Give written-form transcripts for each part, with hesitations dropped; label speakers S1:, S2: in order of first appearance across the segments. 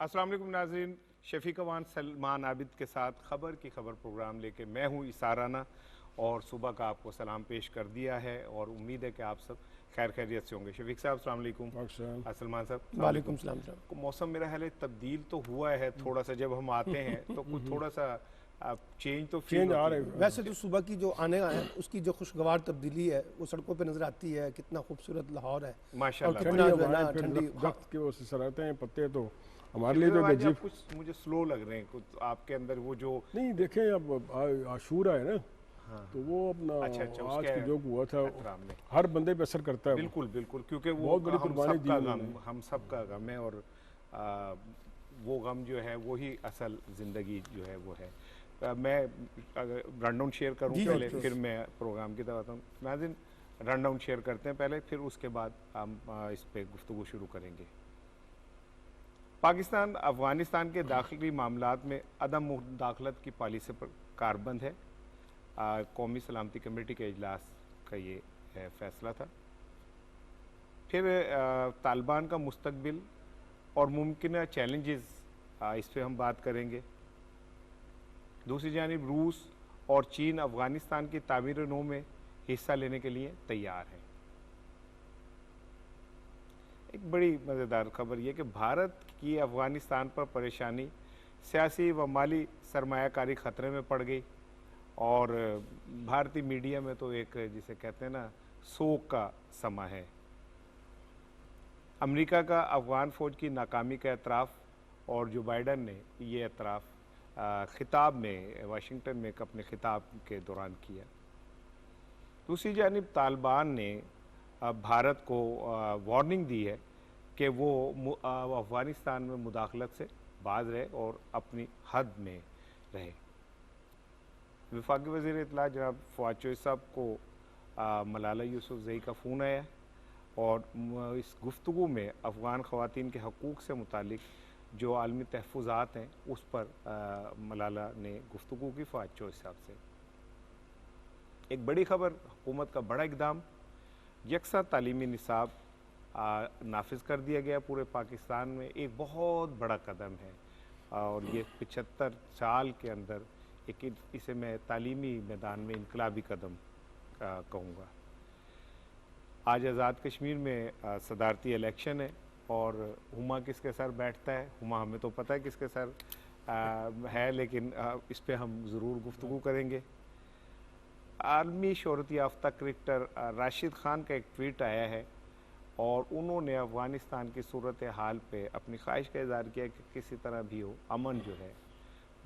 S1: अस्सलाम वालेकुम नाज़रीन, शफीक अवान सलमान आबिद के साथ खबर की खबर प्रोग्राम लेके मैं हूँ इसाराना और सुबह का आपको सलाम पेश कर दिया है और उम्मीद है कि आप सब खैर खैरियत से होंगे। शफीक साहब अस्सलाम वालेकुम। सलमान साहब
S2: वालेकुम सलाम साहब।
S1: मौसम मेरा ख्याल है तब्दील तो हुआ है थोड़ा सा, जब हम आते हैं तो कुछ थोड़ा सा चेंज तो फील
S2: आ रहा है। वैसे तो सुबह की जो आने है उसकी जो खुशगवार तब्दीली है वो सड़कों पे नजर आती है। कितना खूबसूरत लाहौर है
S1: माशाल्लाह।
S2: कितना जो है ना ठंडी
S3: दरख्त के वो सिसराते हैं पत्ते, तो हमारे लिए तो अजीब।
S1: कुछ मुझे स्लो लग रहे हैं कुछ आपके अंदर वो जो
S3: नहीं देखें, अब आशूरा है ना,
S1: हाँ।
S3: तो वो अपना
S1: अच्छा,
S3: आज की जो हुआ था
S1: में
S3: हर बंदे पे असर करता है।
S1: बिल्कुल बिल्कुल, क्योंकि वो
S3: बहुत बड़ी कुर्बानी दी
S1: हम सब का गम है और वो गम जो है वही असल ज़िंदगी जो है वो है। मैं अगर रन डाउन शेयर करूँ पहले, फिर मैं प्रोग्राम की तरफ आता हूँ। नाज़रीन, रन डाउन शेयर करते हैं पहले, फिर उसके बाद हम इस पर गुफ्तगू शुरू करेंगे। पाकिस्तान अफ़गानिस्तान के दाखिली मामलात में अदम मुदाखलत की पॉलिसी पर कारबंद है। कौमी सलामती कमेटी के इजलास का ये फैसला था। फिर तालिबान का मुस्तकबिल और मुमकिन चैलेंजेस, इस पर हम बात करेंगे। दूसरी जानिब रूस और चीन अफ़गानिस्तान की तामीर नौ में हिस्सा लेने के लिए तैयार हैं। एक बड़ी मज़ेदार खबर यह कि भारत की अफ़गानिस्तान पर परेशानी, सियासी व माली सरमायाकारी ख़तरे में पड़ गई और भारतीय मीडिया में तो एक जिसे कहते हैं ना शोक का समा है। अमेरिका का अफ़गान फ़ौज की नाकामी का एतराफ़ और जो बाइडन ने ये एतराफ़ ख़िताब में वाशिंगटन में अपने ख़िताब के दौरान किया। दूसरी जानिब तालिबान ने भारत को वार्निंग दी है कि वो अफ़गानिस्तान में मुदाखलत से बाज रहे और अपनी हद में रहे। वफाकी वज़ीर इत्तला जनाब फवाद चौधरी साहब को मलाला यूसुफ़ज़ई का फ़ोन आया और इस गुफ्तगू में अफ़गान ख़वातीन के हकूक़ से मुतालिक जो आलमी तहफ़्फ़ुज़ात हैं उस पर मलाला ने गुफ्तगू की फवाद चौधरी साहब से। एक बड़ी ख़बर, हुकूमत का बड़ा इक़दाम, यकसा तालीमी निसाब नाफिज कर दिया गया पूरे पाकिस्तान में। एक बहुत बड़ा कदम है और ये 75 साल के अंदर एक, इसे मैं तालीमी मैदान में इनकलाबी कदम कहूँगा। आज आज़ाद कश्मीर में सदारती इलेक्शन है और हुमा किसके सर बैठता है, हुमा हमें तो पता है किसके सर है, लेकिन इस पर हम ज़रूर गुफ्तगू करेंगे। आलमी शोहरत याफ्ता क्रिकेटर राशिद खान का एक ट्वीट आया है और उन्होंने अफ़गानिस्तान की सूरत हाल पे अपनी ख्वाहिश का इज़हार किया कि किसी तरह भी हो अमन जो है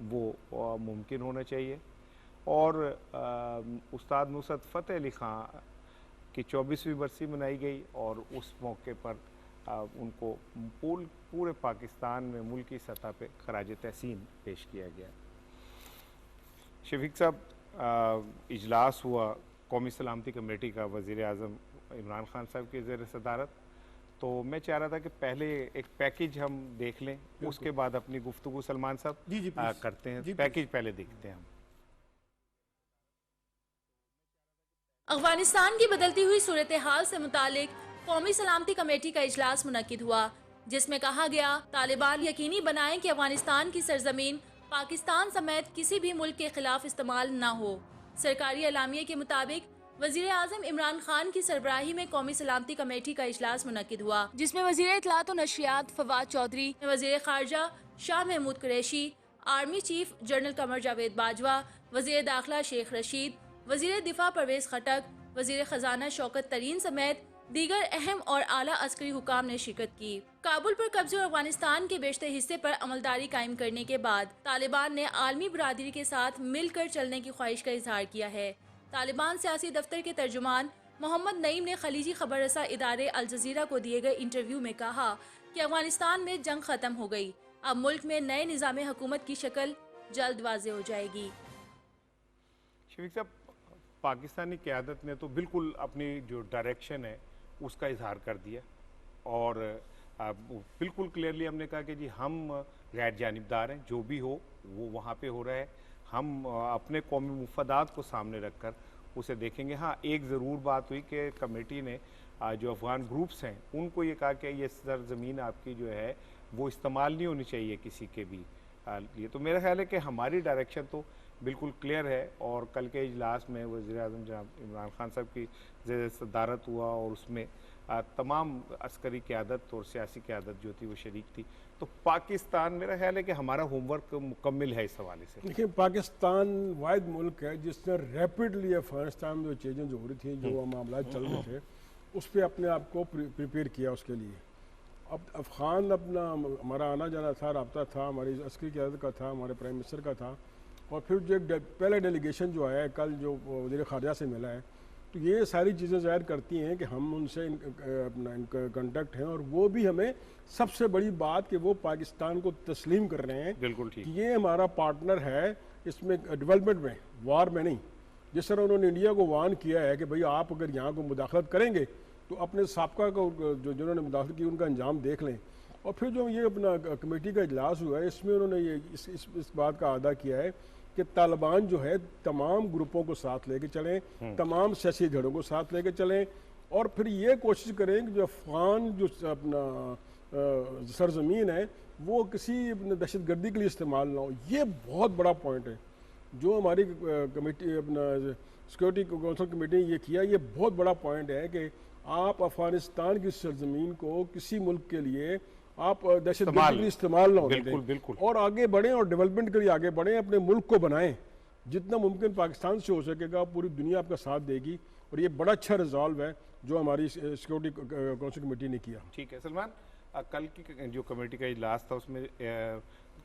S1: वो मुमकिन होना चाहिए। और उस्ताद नुसरत फ़तेह अली ख़ान की 24वीं बरसी मनाई गई और उस मौके पर उनको पूरे पाकिस्तान में मुल्की सतह पे खराज तहसीन पेश किया गया। शफीक साहब, इजलास हुआ कौमी सलामती कमेटी का वज़ीर आज़म इमरान खान साहब की ज़ेर सदारत, तो मैं चाह रहा था कि पहले एक पैकेज हम देख लें, उसके बाद अपनी गुफ्तगू सलमान साहब
S2: जी
S1: करते हैं। पैकेज पहले देखते हैं हम।
S4: अफगानिस्तान की बदलती हुई सूरत हाल से मुतालिक कौमी सलामती कमेटी का इजलास मुनक्किद हुआ, जिसमें कहा गया तालिबान यकीनी बनाएं कि अफगानिस्तान की सरजमीन पाकिस्तान समेत किसी भी मुल्क के खिलाफ इस्तेमाल न हो। सरकारी एलामिये के मुताबिक वज़ीर आज़म इमरान खान की सरबराही में कौमी सलामती कमेटी का इजलास मुनक्किद हुआ, जिसमें वज़ीर इत्तलात और नशरियात फवाद चौधरी, वज़ीर ख़ारजा Shah Mahmood Qureshi, army chief general Qamar Javed Bajwa, वज़ीर दाखिला शेख रशीद, वज़ीर दिफा परवेज़ खटक, वज़ीर ख़जाना शौकत तरीन समेत दीगर अहम और आला अस्करी हुकाम ने शिरकत की। काबुल पर कब्जे और अफगानिस्तान के बेशतर हिस्से पर अमलदारी कायम करने के बाद तालिबान ने आलमी बरादरी के साथ मिलकर चलने की ख्वाहिश का इजहार किया है। तालिबान सियासी दफ्तर के तर्जुमान मोहम्मद नईम ने खलीजी खबर रसा इदारे अल जज़ीरा को दिए गए इंटरव्यू में कहा कि अफगानिस्तान में जंग खत्म हो गई, अब मुल्क में नए निज़ाम हुकूमत की शक्ल जल्द वाज़ेह हो जाएगी।
S1: शफीक साहब, पाकिस्तानी क़यादत ने तो बिल्कुल अपनी जो डायरेक्शन है उसका इजहार कर दिया और बिल्कुल क्लियरली हमने कहा कि जी हम गैर जानिबदार हैं, जो भी हो वो वहाँ पे हो रहा है, हम अपने कौमी मुफादात को सामने रखकर उसे देखेंगे। हाँ, एक ज़रूर बात हुई कि कमेटी ने जो अफ़गान ग्रुप्स हैं उनको ये कहा कि ये सरज़मीन आपकी जो है वो इस्तेमाल नहीं होनी चाहिए किसी के भी लिए। तो मेरा ख्याल है कि हमारी डायरेक्शन तो बिल्कुल क्लियर है, और कल के इजलास में वज़ीर-ए-आज़म जनाब इमरान खान साहब की सदारत हुआ और उसमें तमाम अस्करी क़यादत और सियासी क़यादत जो थी वो शरीक थी। तो पाकिस्तान, मेरा ख्याल है कि हमारा होमवर्क मुकम्मल है इस हवाले से।
S3: देखिए, पाकिस्तान वाहिद मुल्क है जिसने रैपिडली अफगानिस्तान में जो चीज़ें जो हो रही थी, जो मामला चल रहे थे, उस पर अपने आप को प्रिपेयर किया उसके लिए। अब अफ़गान अपना हमारा आना जाना था, रब्ता था, हमारी अस्करी क़यादत का था, हमारे प्राइम मिनिस्टर का था, और फिर जो पहला डेलीगेशन जो आया है कल, जो वज़ीर ख़ारजा से मिला है, तो ये सारी चीज़ें ज़ाहिर करती हैं कि हम उनसे अपना इनका कॉन्टेक्ट हैं, और वो भी हमें सबसे बड़ी बात कि वो पाकिस्तान को तस्लीम कर रहे हैं।
S1: बिल्कुल ठीक।
S3: ये हमारा पार्टनर है इसमें, डेवलपमेंट में, वार में नहीं। जिस तरह उन्होंने इंडिया को वार्न किया है कि भाई आप अगर यहाँ को मुदाखलत करेंगे तो अपने साबका को जो जिन्होंने मुदाखलत की उनका अंजाम देख लें। और फिर जो ये अपना कमेटी का इजलास हुआ है, इसमें उन्होंने ये इस बात का अदा किया है कि तालिबान जो है तमाम ग्रुपों को साथ लेके चलें, तमाम सियासी धड़ों को साथ लेके चलें, और फिर ये कोशिश करें कि जो अफ़गान जो अपना सरजमीन है वो किसी दहशत गर्दी के लिए इस्तेमाल ना हो। ये बहुत बड़ा पॉइंट है जो हमारी कमेटी, अपना सिक्योरिटी काउंसिल कमेटी ने ये किया। ये बहुत बड़ा पॉइंट है कि आप अफ़गानिस्तान की सरजमीन को किसी मुल्क के लिए आप दहशत गर्दी के लिए इस्तेमाल ना होने दें,
S1: बिल्कुल।
S3: और आगे बढ़ें और डेवलपमेंट के लिए आगे बढ़ें, अपने मुल्क को बनाएं। जितना मुमकिन पाकिस्तान से हो सकेगा पूरी दुनिया आपका साथ देगी, और ये बड़ा अच्छा रिजॉल्व है जो हमारी सिक्योरिटी काउंसिल कमेटी ने किया।
S1: ठीक है सलमान, कल की जो कमेटी का इजलास था उसमें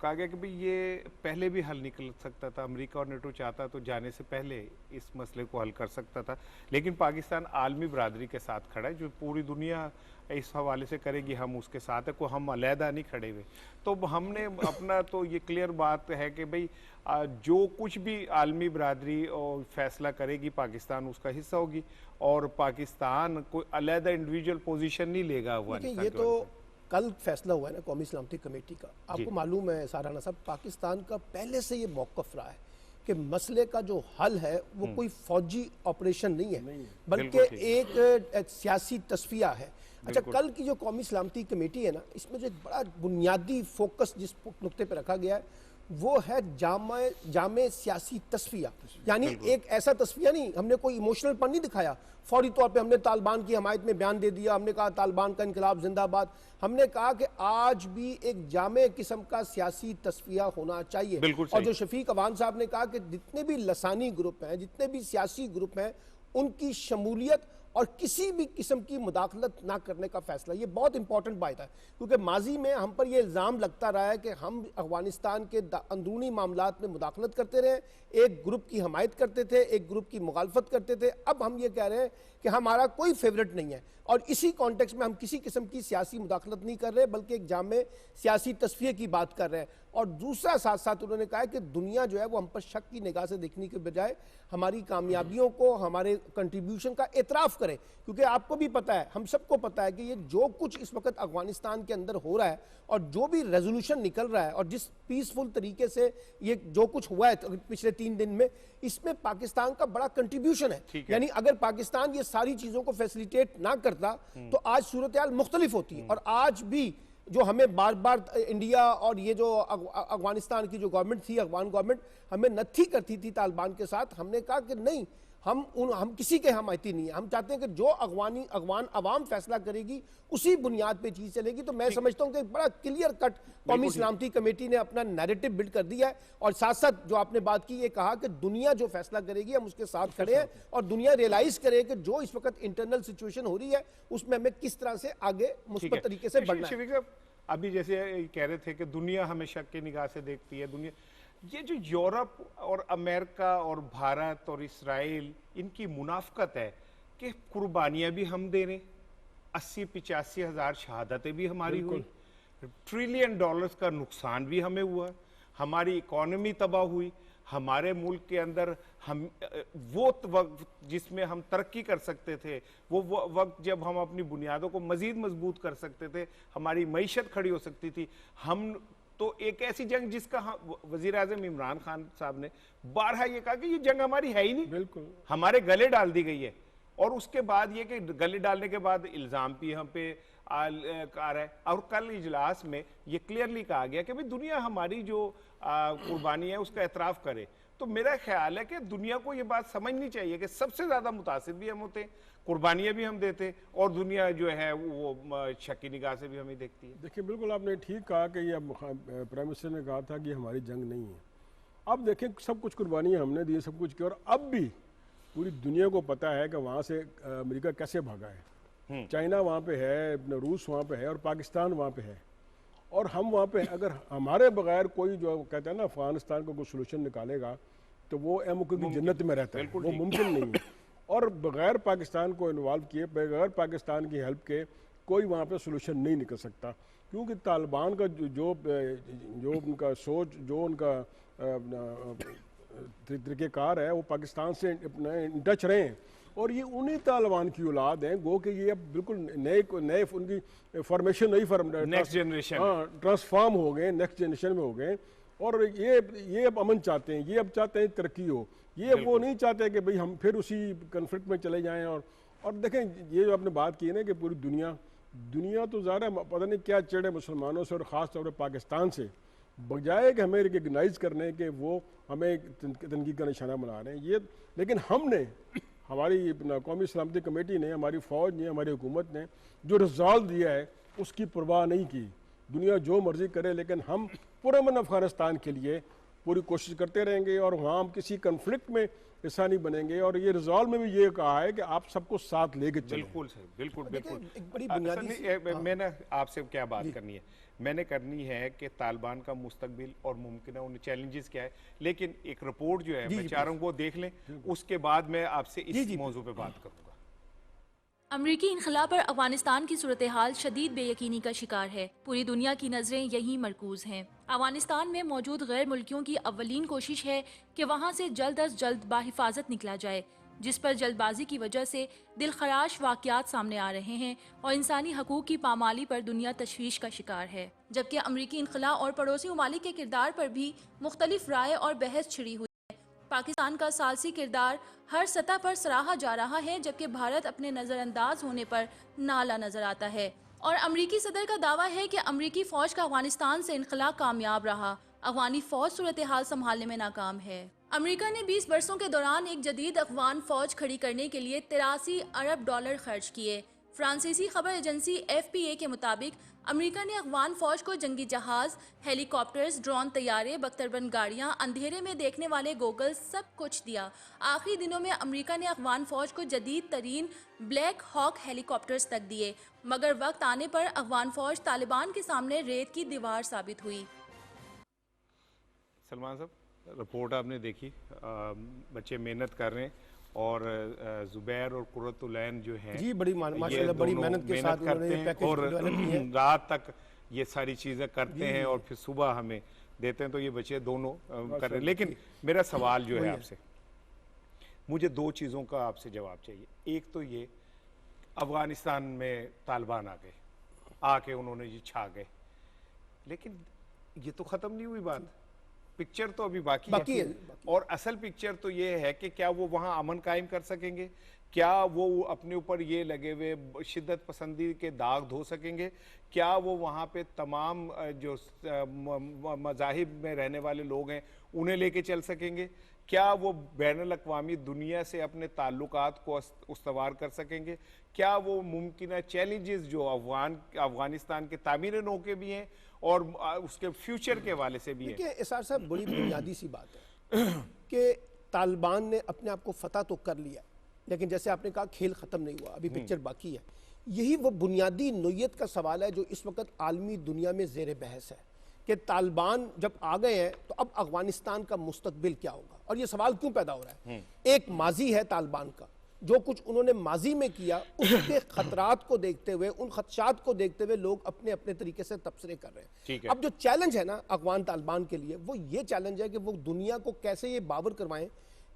S1: कहा गया कि भाई ये पहले भी हल निकल सकता था, अमेरिका और नेटो चाहता तो जाने से पहले इस मसले को हल कर सकता था, लेकिन पाकिस्तान आलमी बरादरी के साथ खड़ा है, जो पूरी दुनिया इस हवाले से करेगी हम उसके साथ है, को हम अलहदा नहीं खड़े हुए। तो हमने अपना तो ये क्लियर बात है कि भाई जो कुछ भी आलमी बरादरी और फैसला करेगी पाकिस्तान उसका हिस्सा होगी, और पाकिस्तान कोई अलहदा इंडिविजुअल पोजीशन नहीं लेगा।
S2: ये तो कल फैसला हुआ है ना कौमी सलामती कमेटी का, आपको मालूम है साराना साहब, पाकिस्तान का पहले से ये मौक़िफ़ रहा है कि मसले का जो हल है वो कोई फौजी ऑपरेशन नहीं है, बल्कि एक सियासी तस्फिया है। अच्छा, कल की जो कौमी सलामती कमेटी है ना, इसमें जो एक बड़ा बुनियादी फोकस जिस नुक्ते पर रखा गया है वो है जामे सियासी तस्फिया। यानी एक ऐसा तस्फिया नहीं, हमने कोई इमोशनल पन नहीं दिखाया, फौरी तौर पे हमने तालिबान की हमायत में बयान दे दिया, हमने कहा तालिबान का इनकलाब जिंदाबाद। हमने कहा कि आज भी एक जामे किस्म का सियासी तस्फिया होना चाहिए। और जो शफीक अवान साहब ने कहा कि जितने भी लसानी ग्रुप हैं, जितने भी सियासी ग्रुप हैं, उनकी शमूलियत और किसी भी किस्म की मुदाखलत ना करने का फैसला, ये बहुत इंपॉर्टेंट बात है, क्योंकि माजी में हम पर यह इल्ज़ाम लगता रहा है कि हम अफगानिस्तान के अंदरूनी मामलात में मुदाखलत करते रहे, एक ग्रुप की हमायत करते थे, एक ग्रुप की मुखालफत करते थे। अब हम ये कह रहे हैं कि हमारा कोई फेवरेट नहीं है, और इसी कॉन्टेक्स्ट में हम किसी किस्म की सियासी मुदाखलत नहीं कर रहे, बल्कि एक जामे सियासी तस्फिये की बात कर रहे हैं। और दूसरा साथ साथ उन्होंने कहा कि दुनिया जो है वो हम पर शक की निगाह से देखने के बजाय हमारी कामयाबियों को, हमारे कंट्रीब्यूशन का एतराफ़ करें, क्योंकि आपको भी पता है, हम सबको पता है कि ये जो कुछ इस वक्त अफगानिस्तान के अंदर हो रहा है और जो भी रेजोल्यूशन निकल रहा है और जिस पीसफुल तरीके से ये जो कुछ हुआ है पिछले 3 दिन में, इसमें पाकिस्तान का बड़ा कंट्रीब्यूशन है। यानी अगर पाकिस्तान ये सारी चीज़ों को फैसिलिटेट ना करता तो आज सूरत हाल मुख्तलिफ होती है। और आज भी जो हमें बार बार इंडिया और ये जो अफगानिस्तान की जो गवर्नमेंट थी, अफगान गवर्नमेंट हमें नत्थी करती थी तालिबान के साथ, हमने कहा कि नहीं, हम किसी के हमायती नहीं है, हम चाहते हैं कि जो अफगान अवाम फैसला करेगी उसी बुनियाद पे चीज चलेगी। तो मैं समझता हूं कि बड़ा क्लियर कट कौमी सलामती कमेटी ने अपना नैरेटिव बिल्ड कर दिया है, और साथ साथ जो आपने बात की, ये कहा कि दुनिया जो फैसला करेगी हम उसके साथ खड़े हैं, और दुनिया रियलाइज करे कि जो इस वक्त इंटरनल सिचुएशन हो रही है उसमें हमें किस तरह से आगे मुस्बत तरीके से बढ़ना है।
S1: अभी जैसे कह रहे थे कि दुनिया हमें शक की निगाह से देखती है, दुनिया, ये जो यूरोप और अमेरिका और भारत और इस्राइल, इनकी मुनाफकत है कि कुर्बानियां भी हम दे रहे, 80-85 हज़ार शहादतें भी हमारी हुई, $1 ट्रिलियन का नुकसान भी हमें हुआ, हमारी इकोनॉमी तबाह हुई, हमारे मुल्क के अंदर हम वो वक्त जिसमें हम तरक्की कर सकते थे, वो वक्त जब हम अपनी बुनियादों को मजीद मजबूत कर सकते थे, हमारी मईशत खड़ी हो सकती थी, हम तो एक ऐसी जंग जिसका वज़ीर-ए-आज़म इमरान खान साहब ने बारहा ये कहा कि ये जंग हमारी है ही नहीं,
S3: बिल्कुल
S1: हमारे गले डाल दी गई है। और उसके बाद ये कि गले डालने के बाद इल्ज़ाम भी हम पे आ रहा है। और कल इजलास में ये क्लियरली कहा गया कि भाई दुनिया हमारी जो कुर्बानी है उसका एतराफ़ करे। तो मेरा ख्याल है कि दुनिया को ये बात समझनी चाहिए कि सबसे ज़्यादा मुतासिर भी हम होते हैं, कुर्बानियाँ भी हम देते हैं, और दुनिया जो है वो शक्की निगाह से भी हमें देखती है।
S3: देखिए बिल्कुल आपने ठीक कहा कि ये प्राइम मिनिस्टर ने कहा था कि हमारी जंग नहीं है। अब देखें सब कुछ कुर्बानियाँ हमने दी, सब कुछ किया, और अब भी पूरी दुनिया को पता है कि वहाँ से अमेरिका कैसे भागा है। चाइना वहाँ पे है, रूस वहाँ पे है, और पाकिस्तान वहाँ पे है, और हम वहाँ पे अगर हमारे बगैर कोई जो कहते हैं ना अफगानिस्तान को कोई सोल्यूशन निकालेगा तो वो अमुक की जन्नत में रहता है, वो मुमकिन नहीं है। और बगैर पाकिस्तान को इन्वॉल्व किए, बगैर पाकिस्तान की हेल्प के कोई वहाँ पे सोल्यूशन नहीं निकल सकता, क्योंकि तालिबान का जो उनका सोच, जो उनका तरीक़ेकार है, वो पाकिस्तान से इन टच रहे हैं, और ये उन्हीं तालिबान की औलाद हैं। गो कि ये अब बिल्कुल नए उनकी फॉर्मेशन नई
S1: नेक्स्ट जनरेशन,
S3: हाँ, ट्रांसफॉर्म हो गए, नेक्स्ट जनरेशन में हो गए, और ये अब अमन चाहते हैं, ये अब चाहते हैं तरक्की हो, ये अब वो नहीं चाहते कि भाई हम फिर उसी कन्फ्लिक्ट में चले जाएं। और देखें ये जो आपने बात की है ना कि पूरी दुनिया तो ज़्यादा पता नहीं क्या चिढ़े मुसलमानों से, और ख़ास तौर पर पाकिस्तान से, बजाय कि हमें रिकग्नाइज़ करने के वो हमें तनकीद का निशाना बना रहे हैं। ये लेकिन हमने, हमारी कौमी सलामती कमेटी ने, हमारी फ़ौज ने, हमारी हुकूमत ने जो रिजॉल्व दिया है उसकी परवाह नहीं की। दुनिया जो मर्ज़ी करे, लेकिन हम पुरअमन अफ़गानिस्तान के लिए पूरी कोशिश करते रहेंगे, और वहाँ हम किसी कन्फ्लिक्ट में हिस्सा नहीं बनेंगे। और ये रिजॉल्व में भी ये कहा है कि आप सबको साथ लेके चलें।
S1: बिल्कुल सही, बिल्कुल बिल्कुल।
S2: एक बड़ी बुनियादी
S1: मैंने आपसे क्या बात करनी है, मैंने करनी है कि तालिबान का मुस्तकबिल और मुमकिन है उन चैलेंजेस क्या है, लेकिन एक रिपोर्ट जो है मैं चाह रहा हूँ वो देख लें, उसके बाद मैं आपसे इस मौजू पे बात करूँगा।
S4: अमरीकी इनखला पर अफगानिस्तान की सूरत हाल शदीद बेयकीनी का शिकार है। पूरी दुनिया की नज़रें यहीं मरकूज हैं। अफगानिस्तान में मौजूद गैर मुल्कियों की अव्वलीन कोशिश है कि वहाँ से जल्द अज जल्द बाहिफाजत निकला जाए, जिस पर जल्दबाजी की वजह से दिलखराश वाक़यात सामने आ रहे हैं और इंसानी हकूक़ की पामाली पर दुनिया तशवीश का शिकार है। जबकि अमरीकी इनखला और पड़ोसी ममालिक के किरदार पर भी मुख्तलिफ राय और बहस छिड़ी हुई है। पाकिस्तान का सालसी किरदार हर सतह पर सराहा जा रहा है, जबकि भारत अपने नज़रअंदाज होने पर नाला नजर आता है। और अमरीकी सदर का दावा है कि अमरीकी फ़ौज का अफगानिस्तान से इनखला कामयाब रहा, अफगानी फ़ौज सूरत हाल संभालने में नाकाम है। अमेरिका ने 20 बरसों के दौरान एक जदीद अफगान फ़ौज खड़ी करने के लिए 83 अरब डॉलर खर्च किए। फ्रांसीसी खबर एजेंसी FPA के मुताबिक अमेरिका ने अफगान फ़ौज को जंगी जहाज़, हेलीकॉप्टर्स, ड्रोन तैयारे, बख्तरबंद गाड़ियाँ, अंधेरे में देखने वाले गोगल्स, सब कुछ दिया। आखिरी दिनों में अमेरिका ने अफगान फ़ौज को जदीद तरीन ब्लैक हॉक हेलीकॉप्टर्स तक दिए, मगर वक्त आने पर अफगान फ़ौज तालिबान के सामने रेत की दीवार साबित हुई।
S1: सलमान साहब, रिपोर्ट आपने देखी, बच्चे मेहनत कर रहे हैं, और जुबैर और कुर्रतुलैन जो हैं
S2: जी बड़ी माशाल्लाह बड़ी मेहनत के साथ
S1: करते हैं, और रात तक ये सारी चीज़ें करते हैं, और फिर सुबह हमें देते हैं। तो ये बच्चे दोनों कर रहे हैं। लेकिन मेरा सवाल जो है आपसे, मुझे दो चीज़ों का आपसे जवाब चाहिए। एक तो ये, अफगानिस्तान में तालिबान आ गए, आके उन्होंने जी छा गए, लेकिन ये तो ख़त्म नहीं हुई बात, पिक्चर तो अभी बाकी है। और असल पिक्चर तो ये है कि क्या वो वहाँ अमन कायम कर सकेंगे, क्या वो अपने ऊपर ये लगे हुए शिद्दत पसंदी के दाग धो सकेंगे, क्या वो वहाँ पे तमाम जो मज़ाहिब में रहने वाले लोग हैं उन्हें लेके चल सकेंगे, क्या वो बैनुल-अक़वामी दुनिया से अपने ताल्लुकात को उस्तवार कर सकेंगे, क्या वो मुमकिन चैलेंजेस जो अफगानिस्तान के तामीर नौ के भी हैं और उसके फ्यूचर के हवाले से भी है।
S2: देखिए इसार साहब, बड़ी बुनियादी सी बात है कि तालिबान ने अपने आप को फतह तो कर लिया, लेकिन जैसे आपने कहा खेल ख़त्म नहीं हुआ, अभी पिक्चर बाकी है। यही वो बुनियादी नोयत का सवाल है जो इस वक्त आलमी दुनिया में ज़ेर बहस है कि तालिबान जब आ गए हैं तो अब अफगानिस्तान का मुस्तकबिल क्या होगा। और ये सवाल क्यों पैदा हो रहा है, एक माजी है तालिबान का, जो कुछ उन्होंने माजी में किया उसके खतरात को देखते हुए, उन खदशात को देखते हुए लोग अपने अपने तरीके से तबसरे कर रहे हैं। अब जो चैलेंज है ना अफगान तालिबान के लिए, वो ये चैलेंज है कि वो दुनिया को कैसे ये बावर करवाएं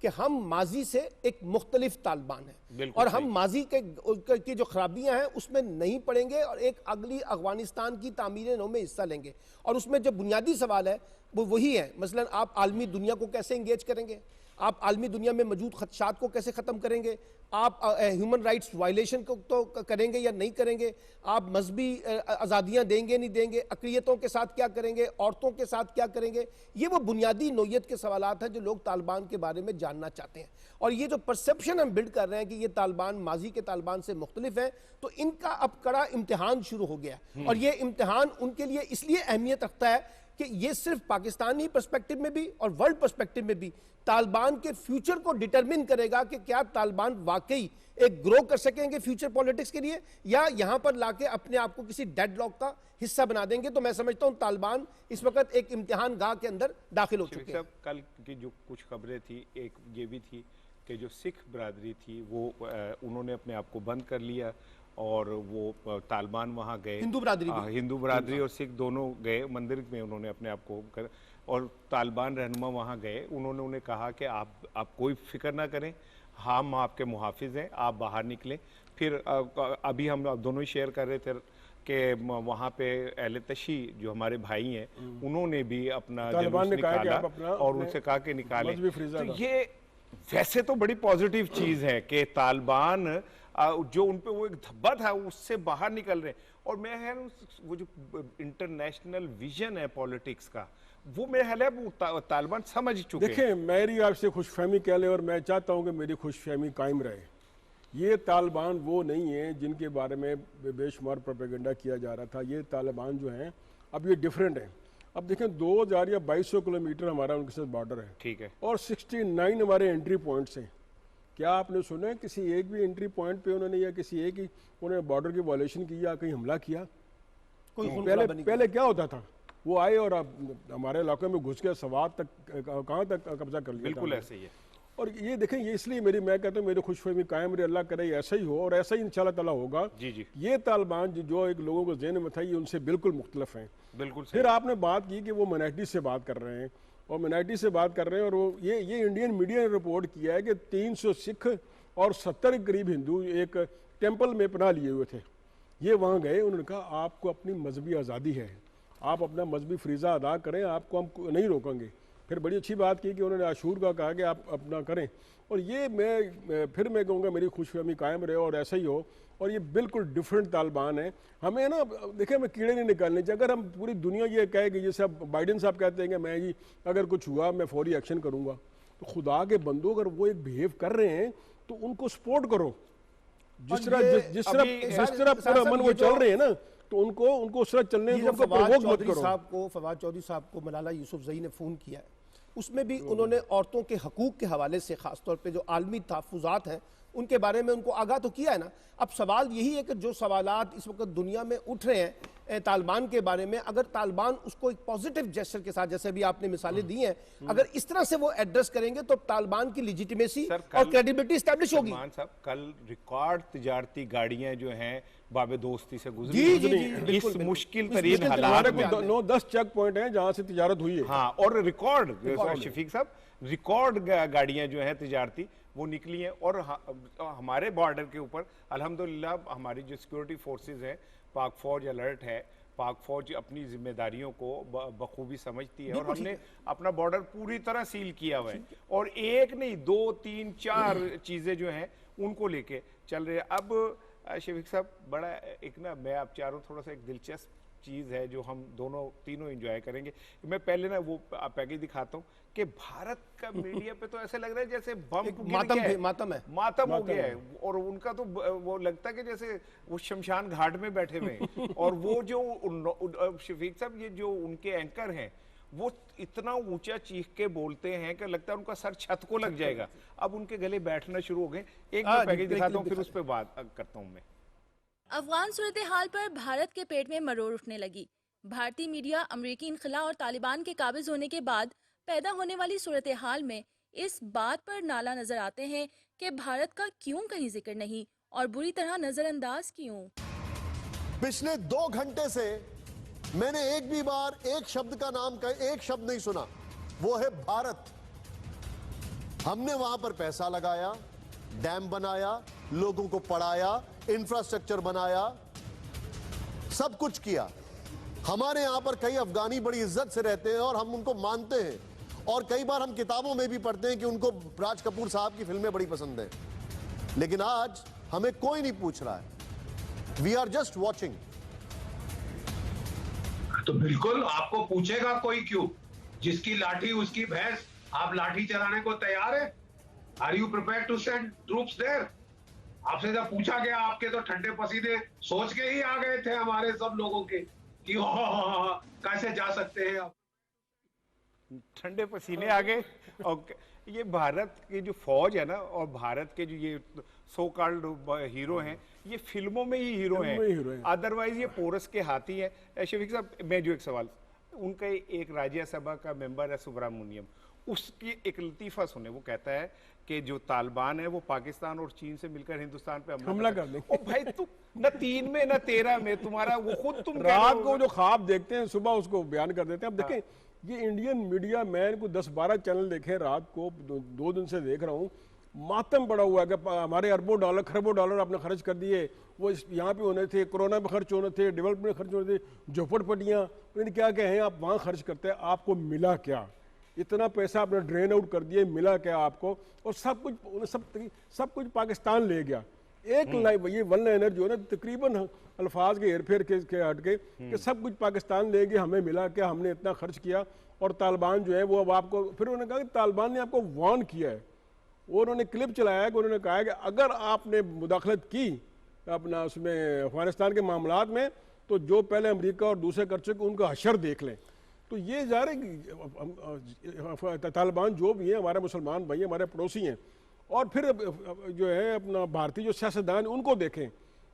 S2: कि हम माजी से एक मुख्तलिफ तालिबान है, और हम माजी की जो खराबियां हैं उसमें नहीं पड़ेंगे, और एक अगली अफगानिस्तान की तामीर नौ में हिस्सा लेंगे। और उसमें जो बुनियादी सवाल है वो वही है, मसलन आप आलमी दुनिया को कैसे इंगेज करेंगे, आप आलमी दुनिया में मौजूद खदशात को कैसे ख़त्म करेंगे, आप ह्यूमन राइट्स वायलेशन को तो करेंगे या नहीं करेंगे, आप मजहबी आज़ादियाँ देंगे नहीं देंगे, अक़लियतों के साथ क्या करेंगे, औरतों के साथ क्या करेंगे। ये वो बुनियादी नौइयत के सवालात हैं जो लोग तालिबान के बारे में जानना चाहते हैं। और ये जो परसेप्शन हम बिल्ड कर रहे हैं कि ये तालिबान माजी के तालिबान से मुख्तलिफ है, तो इनका अब कड़ा इम्तिहान शुरू हो गया। और ये इम्तिहान उनके लिए इसलिए अहमियत रखता है कि ये सिर्फ पाकिस्तानी पर्सपेक्टिव में भी और वर्ल्ड पर्सपेक्टिव में भी तालिबान के फ्यूचर को डिटरमिन करेगा कि क्या तालिबान वाकई एक ग्रो कर सकेंगे फ्यूचर पॉलिटिक्स के लिए, या यहां पर लाके अपने आप को किसी डेडलॉक का हिस्सा बना देंगे। तो मैं समझता हूं तालिबान इस वक्त एक इम्तिहान गाह के अंदर दाखिल हो चुके हैं।
S1: कल की जो कुछ खबरें थी, एक ये भी थी कि जो सिख बरादरी थी वो उन्होंने अपने आप को बंद कर लिया और वो तालिबान वहाँ गए, हिंदू बरादरी और सिख दोनों गए मंदिर में, उन्होंने अपने आप को कर, और तालिबान रहनुमा वहाँ गए, उन्होंने उन्हें कहा कि आप कोई फिक्र ना करें, हम आपके मुहाफिज हैं, आप बाहर निकलें। फिर अभी हम दोनों ही शेयर कर रहे थे कि वहाँ पे अहले तशी जो हमारे भाई हैं उन्होंने भी अपना जुलूस निकाला और उनसे कहा कि निकालें। तो ये वैसे तो बड़ी पॉजिटिव चीज़ है कि तालिबान जो उन पे वो एक धब्बा था उससे बाहर निकल रहे हैं। और मैं है वो जो इंटरनेशनल विजन है पॉलिटिक्स का, वो मेरे ख्याल है वो तालिबान समझ चुके हैं।
S3: देखिए, मेरी आपसे खुशफहमी कह ले और मैं चाहता हूं कि मेरी खुशफहमी कायम रहे। ये तालिबान वो नहीं है जिनके बारे में बेशुमार प्रोपेगेंडा किया जा रहा था। ये तालिबान जो हैं अब ये डिफरेंट है। अब देखें 2000 या 2200 किलोमीटर हमारा उनके साथ बॉर्डर है, ठीक है, और 69 हमारे एंट्री पॉइंट्स हैं। क्या आपने सुना है किसी एक भी एंट्री पॉइंट पे उन्होंने या किसी एक ही उन्होंने बॉर्डर की वायलेशन की या कहीं हमला किया? पहले क्या होता था, वो आए और हमारे इलाके में घुस के सवात तक कहाँ तक कब्जा कर लिया।
S1: बिल्कुल ऐसे ही है।
S3: और ये देखें, ये इसलिए मैं कहता हूँ मेरी खुशफहमी कायम रहे, अल्लाह करे ऐसा ही हो और ऐसा ही इंशाल्लाह ताला होगा।
S1: जी।
S3: ये तालिबान जो एक लोगों को ज़हन में था, ये उनसे बिल्कुल मुख्तलिफ हैं।
S1: बिल्कुल।
S3: फिर आपने बात की कि वो माइनॉरिटी से बात कर रहे हैं और माइनॉरिटी से बात कर रहे हैं, और वो ये इंडियन मीडिया ने रिपोर्ट किया है कि 300 सिख और 70 करीब हिंदू एक टेम्पल में पनाह लिए हुए थे। ये वहाँ गए, उन्होंने कहा आपको अपनी मजहबी आज़ादी है, आप अपना मजहबी फ्रीज़ा अदा करें, आपको हम नहीं रोकेंगे। फिर बड़ी अच्छी बात की कि उन्होंने आशूर का कहा कि आप अपना करें। और ये मैं कहूँगा मेरी खुशफहमी कायम रहे और ऐसा ही हो। और ये बिल्कुल डिफरेंट तालिबान है। हमें ना देखिए, हमें कीड़े नहीं निकालने चाहिए। अगर हम पूरी दुनिया ये कहे कि जैसे अब बाइडेन साहब कहते हैं कि मैं जी अगर कुछ हुआ मैं फौरी एक्शन करूँगा, तो खुदा के बंदो अगर वो एक बिहेव कर रहे हैं तो उनको सपोर्ट करो। जिस तरह पूरा अमन वो चल रहे हैं ना, तो उनको उस तरह चलने दो, उनको प्रोवोक मत करो।
S2: फवाद चौधरी साहब को मलाला यूसुफजई ने फ़ोन किया है, उसमें भी उन्होंने औरतों के हकूक़ के हवाले से ख़ासतौर पे जो आलमी तहफ़्फ़ुज़ात हैं उनके बारे में उनको आगाह तो किया है ना। अब सवाल यही है कि जो सवालात इस वक्त दुनिया में उठ रहे हैं तालिबान के बारे में, अगर तालिबान उसको एक पॉजिटिव जेस्चर के साथ, जैसे भी आपने मिसालें दी हैं, अगर इस तरह से वो एड्रेस करेंगे तो तालिबान की लिजिटिमेसी और क्रेडिबिलिटी एस्टैब्लिश होगी।
S1: साहब, कल रिकॉर्ड तिजारती गाड़ियां जो हैं बाबे दोस्ती से गुजरी इस मुश्किल तरीन हालात में
S3: 9-10 चेक पॉइंट हैं जहां से तिजारत हुई है।
S1: हाँ, और रिकॉर्ड शफीक साहब, रिकॉर्ड गाड़ियां जो हैं तिजारती वो निकली हैं। और हमारे बॉर्डर के ऊपर अल्हम्दुलिल्लाह हमारी जो सिक्योरिटी फोर्सेस हैं, पाक फौज अलर्ट है, पाक फौज अपनी जिम्मेदारियों को बखूबी समझती है और हमने अपना बॉर्डर पूरी तरह सील किया हुआ है। और एक नहीं 2, 3, 4 चीज़ें जो हैं उनको लेके चल रहे हैं। अब शफीक साहब, बड़ा एक ना मैं आप चारों थोड़ा सा एक दिलचस्प चीज़ है जो हम तीनों एंजॉय करेंगे। मैं पहले ना वो पैकेज दिखाता हूँ कि भारत का मीडिया पे तो ऐसे लग रहा है जैसे बम मातम हो गया है, और उनका तो वो लगता है कि जैसे वो शमशान घाट में बैठे हुए हैं। और वो जो शफीक साहब, ये जो उनके एंकर हैं वो इतना ऊंचा चीख के बोलते हैं कि लगता है उनका सर छत को लग जाएगा। अब उनके गले बैठना शुरू हो गए। एक पैकेज दिखाता हूँ, फिर उस पर बात करता हूँ मैं।
S4: अफगान सूरत हाल पर भारत के पेट में मरोड़ उठने लगी। भारतीय मीडिया अमरीकी इनखला और तालिबान के काबिज होने के बाद पैदा होने वाली सूरत हाल में इस बात पर नाला नजर आते हैं कि भारत का क्यों कहीं जिक्र नहीं और बुरी तरह नजरअंदाज क्यों।
S5: पिछले 2 घंटे से मैंने एक भी बार एक शब्द का नाम का एक शब्द नहीं सुना, वो है भारत। हमने वहां पर पैसा लगाया, डैम बनाया, लोगों को पढ़ाया, इंफ्रास्ट्रक्चर बनाया, सब कुछ किया। हमारे यहां पर कई अफगानी बड़ी इज्जत से रहते हैं और हम उनको मानते हैं, और कई बार हम किताबों में भी पढ़ते हैं कि उनको राज कपूर साहब की फिल्में बड़ी पसंद है, लेकिन आज हमें कोई नहीं पूछ रहा है। We are just watching.
S6: तो बिल्कुल आपको पूछेगा कोई क्यों, जिसकी लाठी उसकी भैंस। आप लाठी चलाने को तैयार है? Are you prepare to send troops there? आपसे जब पूछा गया, आपके तो ठंडे पसीने सोच के ही आ गए थे हमारे सब लोगों के कि कैसे जा सकते हैं आप।
S1: ठंडे पसीने आ गए। और ये भारत की जो फौज है ना, और भारत के जो ये सो कॉल्ड हीरो हैं, ये फिल्मों में ही हीरो हैं, अदरवाइज ये पोरस के हाथी हैं। शफीक साहब, मैं जो एक सवाल, उनका एक राज्यसभा का मेंबर है सुब्रमण्यम, उसकी एक लतीफ़ा सुने। वो कहता है कि जो तालिबान है वो पाकिस्तान और चीन से मिलकर हिंदुस्तान पे हमला कर देंगे। ओ भाई, तुम न 3 में न 13 में, तुम्हारा वो खुद तुम
S3: रात को जो ख्वाब देखते हैं सुबह उसको बयान कर देते हैं। अब देखें, ये इंडियन मीडिया, मैं इनको 10-12 चैनल देखे रात को, 2 दिन से देख रहा हूँ। मातम पड़ा हुआ है कि हमारे अरबों डॉलर खरबों डॉलर आपने खर्च कर दिए, वो यहाँ पे होने थे, कोरोना में खर्च होने थे, डेवलपमेंट में खर्च होने थे, झोपड़पट्टियाँ क्या क्या हैं, आप वहाँ खर्च करते हैं, आपको मिला क्या? इतना पैसा आपने ड्रेन आउट कर दिया, मिला क्या आपको? और सब कुछ पाकिस्तान ले गया। एक लाइन, ये वन लाइनर जो है ना, तकरीबन अल्फाज के हेरफेर के हट के कि सब कुछ पाकिस्तान ले गया, हमें मिला क्या, हमने इतना खर्च किया। और तालिबान जो है वो अब आपको, फिर उन्होंने कहा कि तालिबान ने आपको वार्न किया है, और उन्होंने क्लिप चलाया कि उन्होंने कहा कि अगर आपने मुदाखलत की अपना उसमें अफगानिस्तान के मामलात में, तो जो पहले अमेरिका और दूसरे कर चुके उनका हशर देख लें। तो ये जा रहे तालिबान जो भी है हमारे मुसलमान भाई, हमारे पड़ोसी हैं, और फिर जो है अपना भारतीय जो सियासतदान उनको देखें,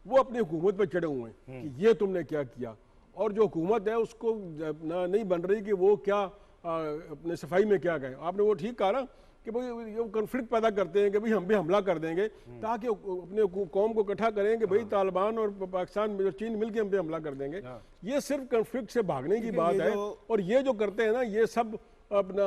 S3: वो अपनी हुकूमत पर चढ़े हुए हैं कि ये तुमने क्या किया, और जो हुकूमत है उसको नहीं बन रही कि वो क्या अपने सफाई में क्या कहें। आपने वो ठीक कहा ना कि भाई ये कॉन्फ्लिक्ट पैदा करते हैं कि भाई हम भी हमला कर देंगे, ताकि अपने कौम को इकट्ठा करें कि भाई तालिबान और पाकिस्तान में चीन मिलकर हम भी हमला कर देंगे। ये सिर्फ कॉन्फ्लिक्ट से भागने की बात है। और ये जो करते हैं ना, ये सब अपना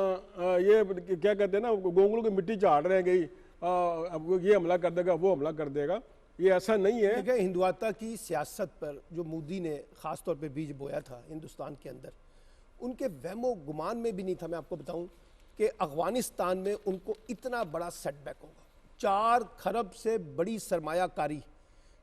S3: ये क्या कहते हैं ना, गोंगलों की मिट्टी चाट रहे हैं कि अब ये हमला कर देगा, वो हमला कर देगा। ये ऐसा नहीं है।
S2: देखिए, हिंदुत्व की सियासत पर जो मोदी ने ख़ास तौर पे बीज बोया था हिंदुस्तान के अंदर, उनके वहमो गुमान में भी नहीं था, मैं आपको बताऊं, कि अफगानिस्तान में उनको इतना बड़ा सेटबैक होगा। 4 खरब से बड़ी सरमायाकारी,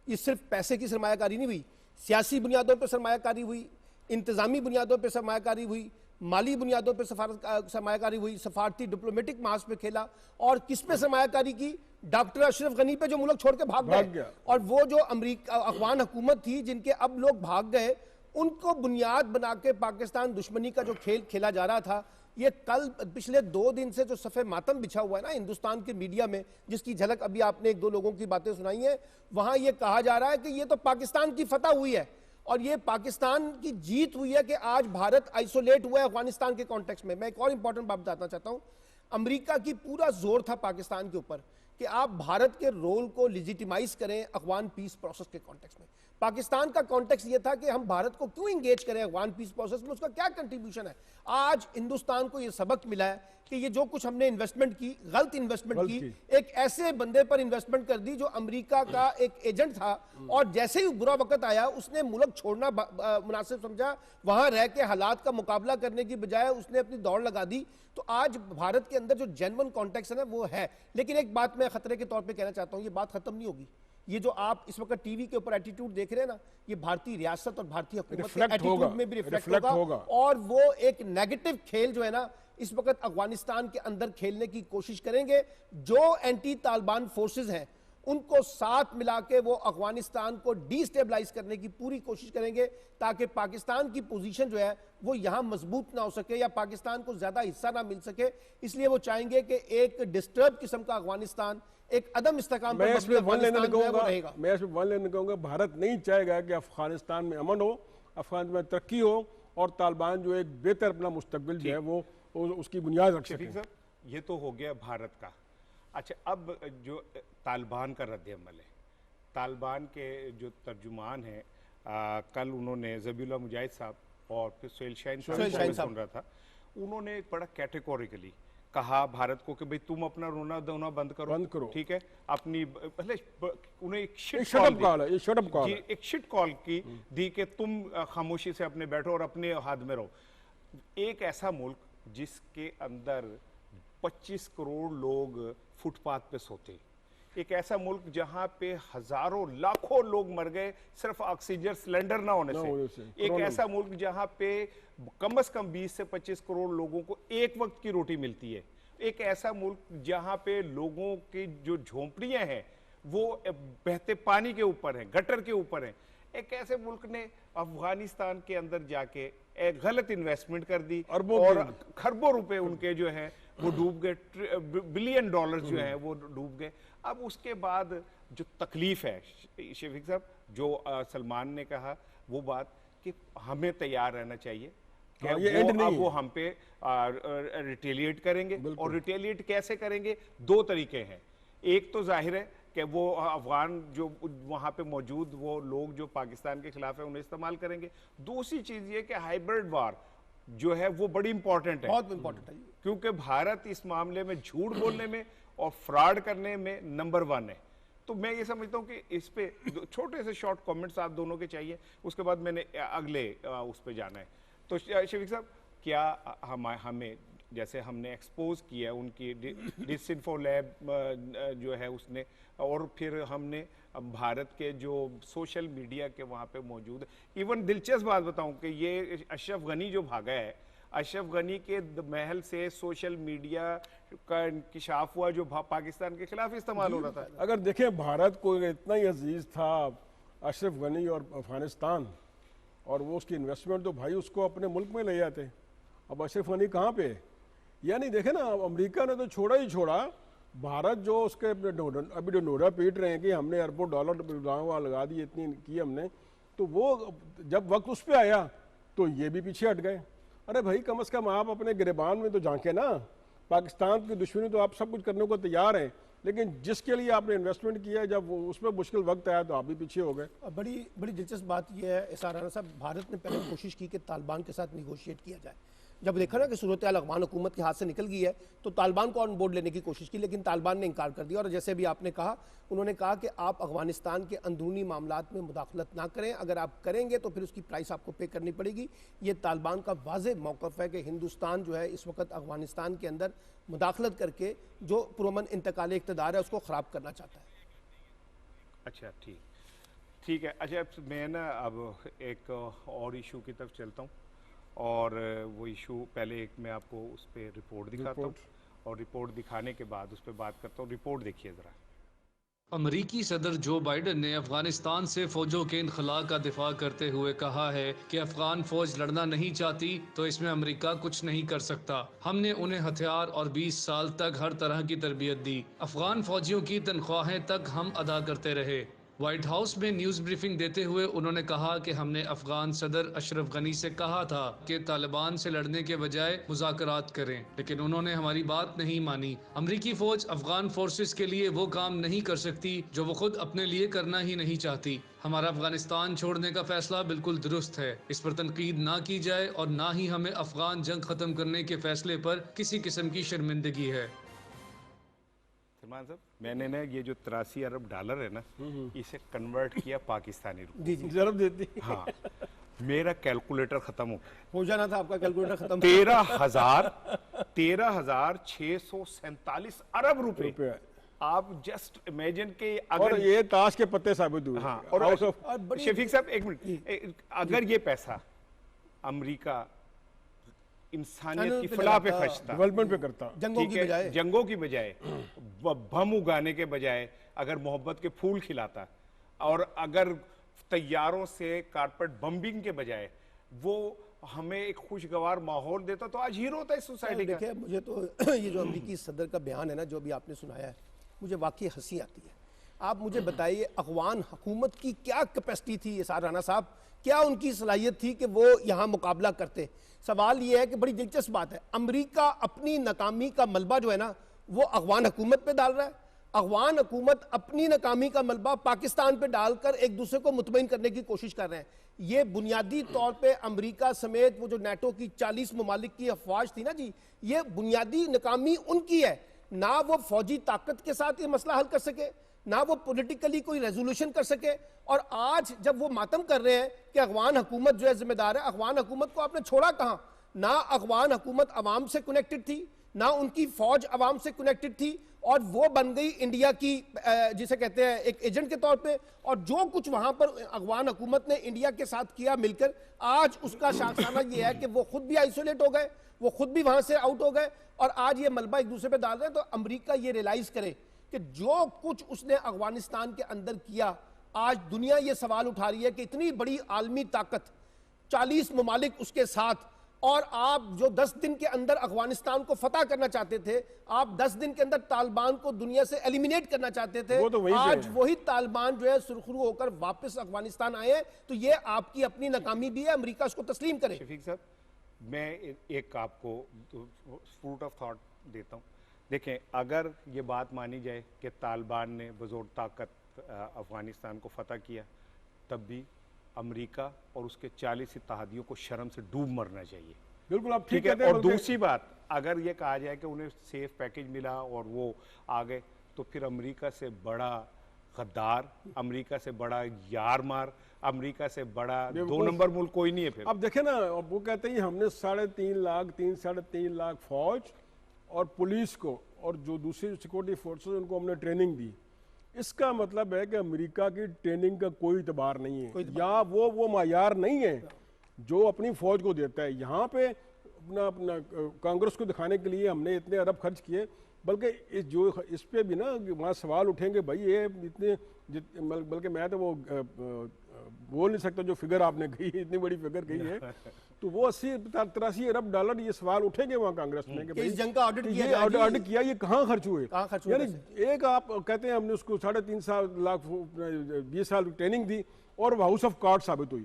S2: ये सिर्फ पैसे की सरमायाकारी नहीं हुई, सियासी बुनियादों पर सरमायाकारी हुई, इंतज़ामी बुनियादों पर सरमायाकारी हुई, माली बुनियादों पर सरमायाकारी हुई, सफारती डिप्लोमेटिक मास पे खेला। और किस पे सरमायाकारी की? डॉक्टर अशरफ गनी पे, जो मुल्क छोड़ के भाग गए। और वो जो अमेरिका अफगान हुकूमत थी जिनके अब लोग भाग गए, उनको बुनियाद बना के पाकिस्तान दुश्मनी का जो खेल खेला जा रहा था, ये कल पिछले 2 दिन से जो सफ़े मातम बिछा हुआ है ना हिंदुस्तान के मीडिया में, जिसकी झलक अभी आपने 1-2 लोगों की बातें सुनाई हैं, वहां ये कहा जा रहा है कि ये तो पाकिस्तान की फतह हुई है और ये पाकिस्तान की जीत हुई है कि आज भारत आइसोलेट हुआ है अफगानिस्तान के कॉन्टेक्स्ट में। मैं एक और इंपॉर्टेंट बात बताना चाहता हूं, अमेरिका की पूरा जोर था पाकिस्तान के ऊपर कि आप भारत के रोल को लेजिटिमाइज करें अफगान पीस प्रोसेस के कॉन्टेक्स्ट में। पाकिस्तान का कॉन्टेक्स्ट ये था कि हम भारत को क्यों इंगेज करें अफगान पीस प्रोसेस में, उसका क्या कंट्रीब्यूशन है। आज हिंदुस्तान को ये सबक मिला है कि ये जो कुछ हमने इन्वेस्टमेंट की, गलत इन्वेस्टमेंट की, एक ऐसे बंदे पर इन्वेस्टमेंट कर दी जो अमेरिका का एक एजेंट था, और जैसे ही बुरा वक्त आया उसने मुल्क छोड़ना मुनासिब समझा, वहां रह के हालात का मुकाबला करने की बजाय उसने अपनी दौड़ लगा दी। तो आज भारत के अंदर जो जेन्युइन कॉन्टेक्स्ट है ना वो है। लेकिन एक बात मैं खतरे के तौर पे कहना चाहता हूं, ये बात खत्म नहीं होगी। ये जो आप इस वक्त टीवी के ऊपर एटीट्यूड देख रहे हैं ना, ये भारतीय रियासत और भारतीय हुकूमत के एटीट्यूड में भी रिफ्लेक्ट होगा। और वो एक नेगेटिव खेल जो है ना इस वक्त अफगानिस्तान के अंदर खेलने की कोशिश करेंगे। जो एंटी तालिबान फोर्सेस हैं उनको साथ मिला के वो अफगानिस्तान को डिस्टेबलाइज करने की पूरी कोशिश करेंगे, ताकि पाकिस्तान की पोजीशन जो है वो यहां मजबूत ना हो सके या पाकिस्तान को ज्यादा हिस्सा ना मिल सके। इसलिए वो चाहेंगे कि एक डिस्टर्ब किस्म का अफगानिस्तान, एक अदम इस्तेकाम
S3: मैं इसमें वन लाइन कहूंगा, भारत नहीं चाहेगा कि अफगानिस्तान में अमन हो, अफगानिस्तान में तरक्की हो, और तालिबान जो एक बेहतर अपना मुस्तकबिल जो है वो उसकी बुनियाद रख सके।
S1: ये तो हो गया भारत का। अच्छा, अब जो तालिबान का रद्द-ए-अमल है, तालिबान के जो तर्जुमान हैं, कल उन्होंने ज़बीउल्लाह मुजाहिद साहब और फिर सुहेल शाहीन साहब सुन रहा था, उन्होंने बड़ा कैटेगोरिकली कहा भारत को कि भाई तुम अपना रोना धोना बंद करो, ठीक है, अपनी पहले उन्हें एक शिट कॉल की दी कि तुम खामोशी से अपने बैठो और अपने हाथ में रहो। एक ऐसा मुल्क जिसके अंदर 25 करोड़ लोग फुटपाथ पे सोते, एक ऐसा मुल्क जहां पे हजारों लाखों लोग मर गए सिर्फ ऑक्सीजन सिलेंडर ना होने से, एक ऐसा मुल्क जहां पे कम से कम 20 से 25 करोड़ लोगों को एक वक्त की रोटी मिलती है, एक ऐसा मुल्क जहां पे लोगों की जो झोंपड़ियां हैं वो बहते पानी के ऊपर हैं, गटर के ऊपर हैं, एक ऐसे मुल्क ने अफगानिस्तान के अंदर जाके एक गलत इन्वेस्टमेंट कर दी और खरबों रुपए उनके जो हैं वो डूब गए, बिलियन डॉलर जो हैं वो डूब गए। अब उसके बाद जो तकलीफ है शफीक साहब, जो सलमान ने कहा वो बात कि हमें तैयार रहना चाहिए कि वो हम पे रिटेलिएट करेंगे, और रिटेलिएट कैसे करेंगे? दो तरीके हैं। एक तो जाहिर है कि वो अफगान जो वहाँ पे मौजूद वो लोग जो पाकिस्तान के खिलाफ है उन्हें इस्तेमाल करेंगे। दूसरी चीज़ ये कि हाइब्रिड वार जो है वो बड़ी इंपॉर्टेंट है,
S2: बहुत इंपॉर्टेंट है,
S1: क्योंकि भारत इस मामले में झूठ बोलने में और फ्रॉड करने में नंबर 1 है। तो मैं ये समझता हूँ कि इस पे छोटे से शॉर्ट कमेंट्स आप दोनों के चाहिए, उसके बाद मैंने अगले उस पे जाना है। तो शफीक साहब, क्या हमें जैसे हमने एक्सपोज किया उनकी डिसइंफो लैब जो है उसने, और फिर हमने भारत के जो सोशल मीडिया के वहाँ पे मौजूद, इवन दिलचस्प बात बताऊं कि ये अशरफ गनी जो भागा है, अशरफ गनी के महल से सोशल मीडिया का इंकिशाफ हुआ जो पाकिस्तान के खिलाफ इस्तेमाल हो रहा था।
S3: अगर देखें भारत को इतना ही अजीज था अशरफ गनी और अफगानिस्तान, और वो उसकी इन्वेस्टमेंट तो भाई उसको अपने मुल्क में ले जाते। अब अशरफ गनी कहाँ पे है? यानी देखे ना, अमेरिका ने तो छोड़ा ही छोड़ा, भारत जो उसके अभी जो नोरा पीट रहे हैं कि हमने अरबों डॉलर लगा दिए, इतनी की हमने, तो वो जब वक्त उस पर आया तो ये भी पीछे हट गए। अरे भाई कम से कम आप अपने गिरबान में तो झांके ना, पाकिस्तान की दुश्मनी तो आप सब कुछ करने को तैयार हैं, लेकिन जिसके लिए आपने इन्वेस्टमेंट किया जब वो उसमें मुश्किल वक्त आया तो आप भी पीछे हो गए।
S2: बड़ी दिलचस्प बात यह है इसार राना साहब, भारत ने पहले कोशिश की कि तालिबान के साथ निगोशिएट किया जाए। जब देखा ना कि सूरत हाल अफगान हुकूमत के हाथ से निकल गई है तो तालिबान को ऑन बोर्ड लेने की कोशिश की, लेकिन तालिबान ने इनकार कर दिया। और जैसे भी आपने कहा, उन्होंने कहा कि आप अफगानिस्तान के अंदरूनी मामलात में मुदाखलत ना करें, अगर आप करेंगे तो फिर उसकी प्राइस आपको पे करनी पड़ेगी। ये तालिबान का वाज़ेह मौक़िफ़ है कि हिंदुस्तान जो है इस वक्त अफगानिस्तान के अंदर मुदाखलत करके जो पुरअमन इंतकाल इक़्तिदार है उसको ख़राब करना चाहता है।
S1: अच्छा, ठीक है। अच्छा, मैं ना अब एक और इशू की तरफ चलता हूँ, और वो इशू पहले एक मैं आपको उस पर रिपोर्ट दिखाता हूँ, और रिपोर्ट दिखाने के बाद उस पर बात करता हूँ। रिपोर्ट देखिए ज़रा।
S7: अमरीकी सदर जो बाइडन ने अफगानिस्तान से फौजों के इनखला का दिफा करते हुए कहा है कि अफगान फौज लड़ना नहीं चाहती तो इसमें अमेरिका कुछ नहीं कर सकता। हमने उन्हें हथियार और 20 साल तक हर तरह की तरबियत दी। अफगान फौजियों की तनख्वाहें तक हम अदा करते रहे। व्हाइट हाउस में न्यूज़ ब्रीफिंग देते हुए उन्होंने कहा कि हमने अफगान सदर अशरफ गनी से कहा था कि तालिबान से लड़ने के बजाय मुज़ाकरात करें, लेकिन उन्होंने हमारी बात नहीं मानी। अमरीकी फौज अफगान फोर्सेस के लिए वो काम नहीं कर सकती जो वो खुद अपने लिए करना ही नहीं चाहती। हमारा अफगानिस्तान छोड़ने का फैसला बिल्कुल दुरुस्त है, इस पर तनकीद ना की जाए, और ना ही हमें अफगान जंग खत्म करने के फैसले पर किसी किस्म की शर्मिंदगी है।
S1: सलमान साहब, मैंने ना ये जो 83 अरब डॉलर है ना, इसे कन्वर्ट किया पाकिस्तानी रुपये।
S2: जी
S3: जरूर देती।
S1: हाँ, मेरा कैलकुलेटर खत्म
S2: हो जाना था, आपका कैलकुलेटर खत्म।
S1: 13,647 अरब रुपए। आप जस्ट इमेजिन के, अगर
S3: और ये ताश के पत्ते साबित हुए।
S1: हाँ, और शफीक साहब एक मिनट, अगर ये पैसा अमेरिका इंसानियत की फलाह पे खर्चता,
S3: डेवलपमेंट पे करता,
S1: जंगों की बजाय बम उगाने के बजाय अगर मोहब्बत के फूल खिलाता, और अगर तैयारों से कारपेट बम्बिंग के बजाय वो हमें एक खुशगवार माहौल देता, तो आज हीरो होता है इस सोसाइटी का।
S2: देखिए, मुझे तो ये जो अमेरिकी सदर का बयान है ना, जो अभी आपने सुनाया है, मुझे वाकई हंसी आती है। आप मुझे बताइए, अफगान हुकूमत की क्या कैपेसिटी थी इसार राना साहब, क्या उनकी सलाहियत थी कि वो यहाँ मुकाबला करते? सवाल ये है कि बड़ी दिलचस्प बात है, अमेरिका अपनी नाकामी का मलबा जो है ना वो अफगान हुकूमत पे डाल रहा है। अफगान हुकूमत अपनी नाकामी का मलबा पाकिस्तान पे डालकर एक दूसरे को मुतमईन करने की कोशिश कर रहे हैं। ये बुनियादी तौर पे अमेरिका समेत वो जो नेटो की 40 ममालिक की अफवाज थी ना जी, ये बुनियादी नाकामी उनकी है। ना वो फौजी ताकत के साथ ये मसला हल कर सके, ना वो पॉलिटिकली कोई रेजोल्यूशन कर सके, और आज जब वो मातम कर रहे हैं कि अफगान हुकूमत जो है जिम्मेदार है, अफगान हुकूमत को आपने छोड़ा कहाँ? ना अफगान हुकूमत अवाम से कनेक्टेड थी, ना उनकी फौज अवाम से कनेक्टेड थी, और वो बन गई इंडिया की जिसे कहते हैं एक एजेंट के तौर पे। और जो कुछ वहां पर अफगान हुकूमत ने इंडिया के साथ किया मिलकर, आज उसका शाखसाना ये है कि वो खुद भी आइसोलेट हो गए, वो खुद भी वहां से आउट हो गए, और आज ये मलबा एक दूसरे पे डाल रहे हैं। तो अमेरिका ये रियलाइज करे कि जो कुछ उसने अफगानिस्तान के अंदर किया, आज दुनिया ये सवाल उठा रही है कि इतनी बड़ी आलमी ताकत, 40 ममालिक उसके साथ, और आप जो 10 दिन के अंदर अफगानिस्तान को फतह करना चाहते थे, आप 10 दिन के अंदर तालिबान को दुनिया से एलिमिनेट करना चाहते थे,
S3: वो तो
S2: आज वही तालिबान जो है सुरखरू होकर वापस अफगानिस्तान आए हैं। तो ये आपकी अपनी नाकामी भी है, अमेरिका उसको तस्लीम करे।
S1: शफीक साहब, मैं एक आपको फ्रूट ऑफ थॉट देता हूँ। देखें, अगर ये बात मानी जाए कि तालिबान ने बज़ोर ताकत अफगानिस्तान को फतह किया, तब भी अमेरिका और उसके 40 इत्तेहादियों को शर्म से डूब मरना चाहिए।
S3: बिल्कुल, आप
S1: ठीक है। और दूसरी बात, अगर ये कहा जाए कि उन्हें सेफ पैकेज मिला और वो आ गए, तो फिर अमेरिका से बड़ा गद्दार, अमेरिका से बड़ा यार मार, अमेरिका से बड़ा 2 नंबर मुल्क कोई नहीं है। फिर
S3: अब देखें ना, वो कहते हैं हमने 3.5 लाख 3.5 लाख फौज और पुलिस को और जो दूसरी सिक्योरिटी फोर्सेस उनको हमने ट्रेनिंग दी। इसका मतलब है कि अमेरिका की ट्रेनिंग का कोई इतबार नहीं है, या वो मायार नहीं है जो अपनी फौज को देता है। यहाँ पे अपना कांग्रेस को दिखाने के लिए हमने इतने अरब खर्च किए, बल्कि इस पे भी ना वहाँ सवाल उठेंगे, भाई ये इतने, बल्कि मैं तो वो बोल नहीं सकता जो फिगर आपने कही, इतनी बड़ी फिगर कही है, तो वो 80-83 अरब डॉलर, ये सवाल उठेंगे वहाँ कांग्रेस में कि भाई
S2: इस जंग का ऑडिट
S3: किया, ये कहाँ खर्च हुए। यानी
S2: पैसे?
S3: एक आप कहते हैं हमने उसको 3.5 लाख 20 साल ट्रेनिंग दी और हाउस ऑफ कार्ड साबित हुई।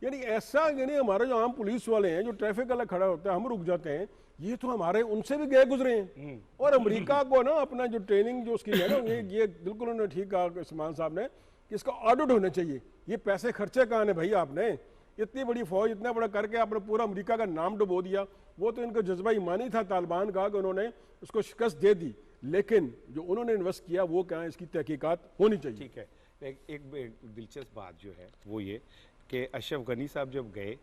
S3: यानी ऐसा, यानी हमारे जो आम पुलिस वाले हैं, जो ट्रैफिक वाला खड़ा होता है, हम रुक जाते हैं, ये तो हमारे उनसे भी गए गुजरे हैं। और अमेरिका को ना अपना जो ट्रेनिंग जो उसकी है ना, ये बिल्कुल उन्होंने ठीक कहा सलमान साहब ने कि इसका ऑडिट होना चाहिए। ये पैसे खर्चे कहाँ ने भाई, आपने इतनी बड़ी फौज इतना बड़ा करके आपने पूरा अमेरिका का नाम डुबो दिया। वो तो इनका जज्बा ईमानी था तालिबान का कि उन्होंने उसको शिकस्त दे दी, लेकिन जो उन्होंने इन्वेस्ट किया वो क्या है, इसकी तहकीकात होनी चाहिए।
S1: ठीक है। एक दिलचस्प बात जो है वो ये कि अशरफ गनी साहब जब गए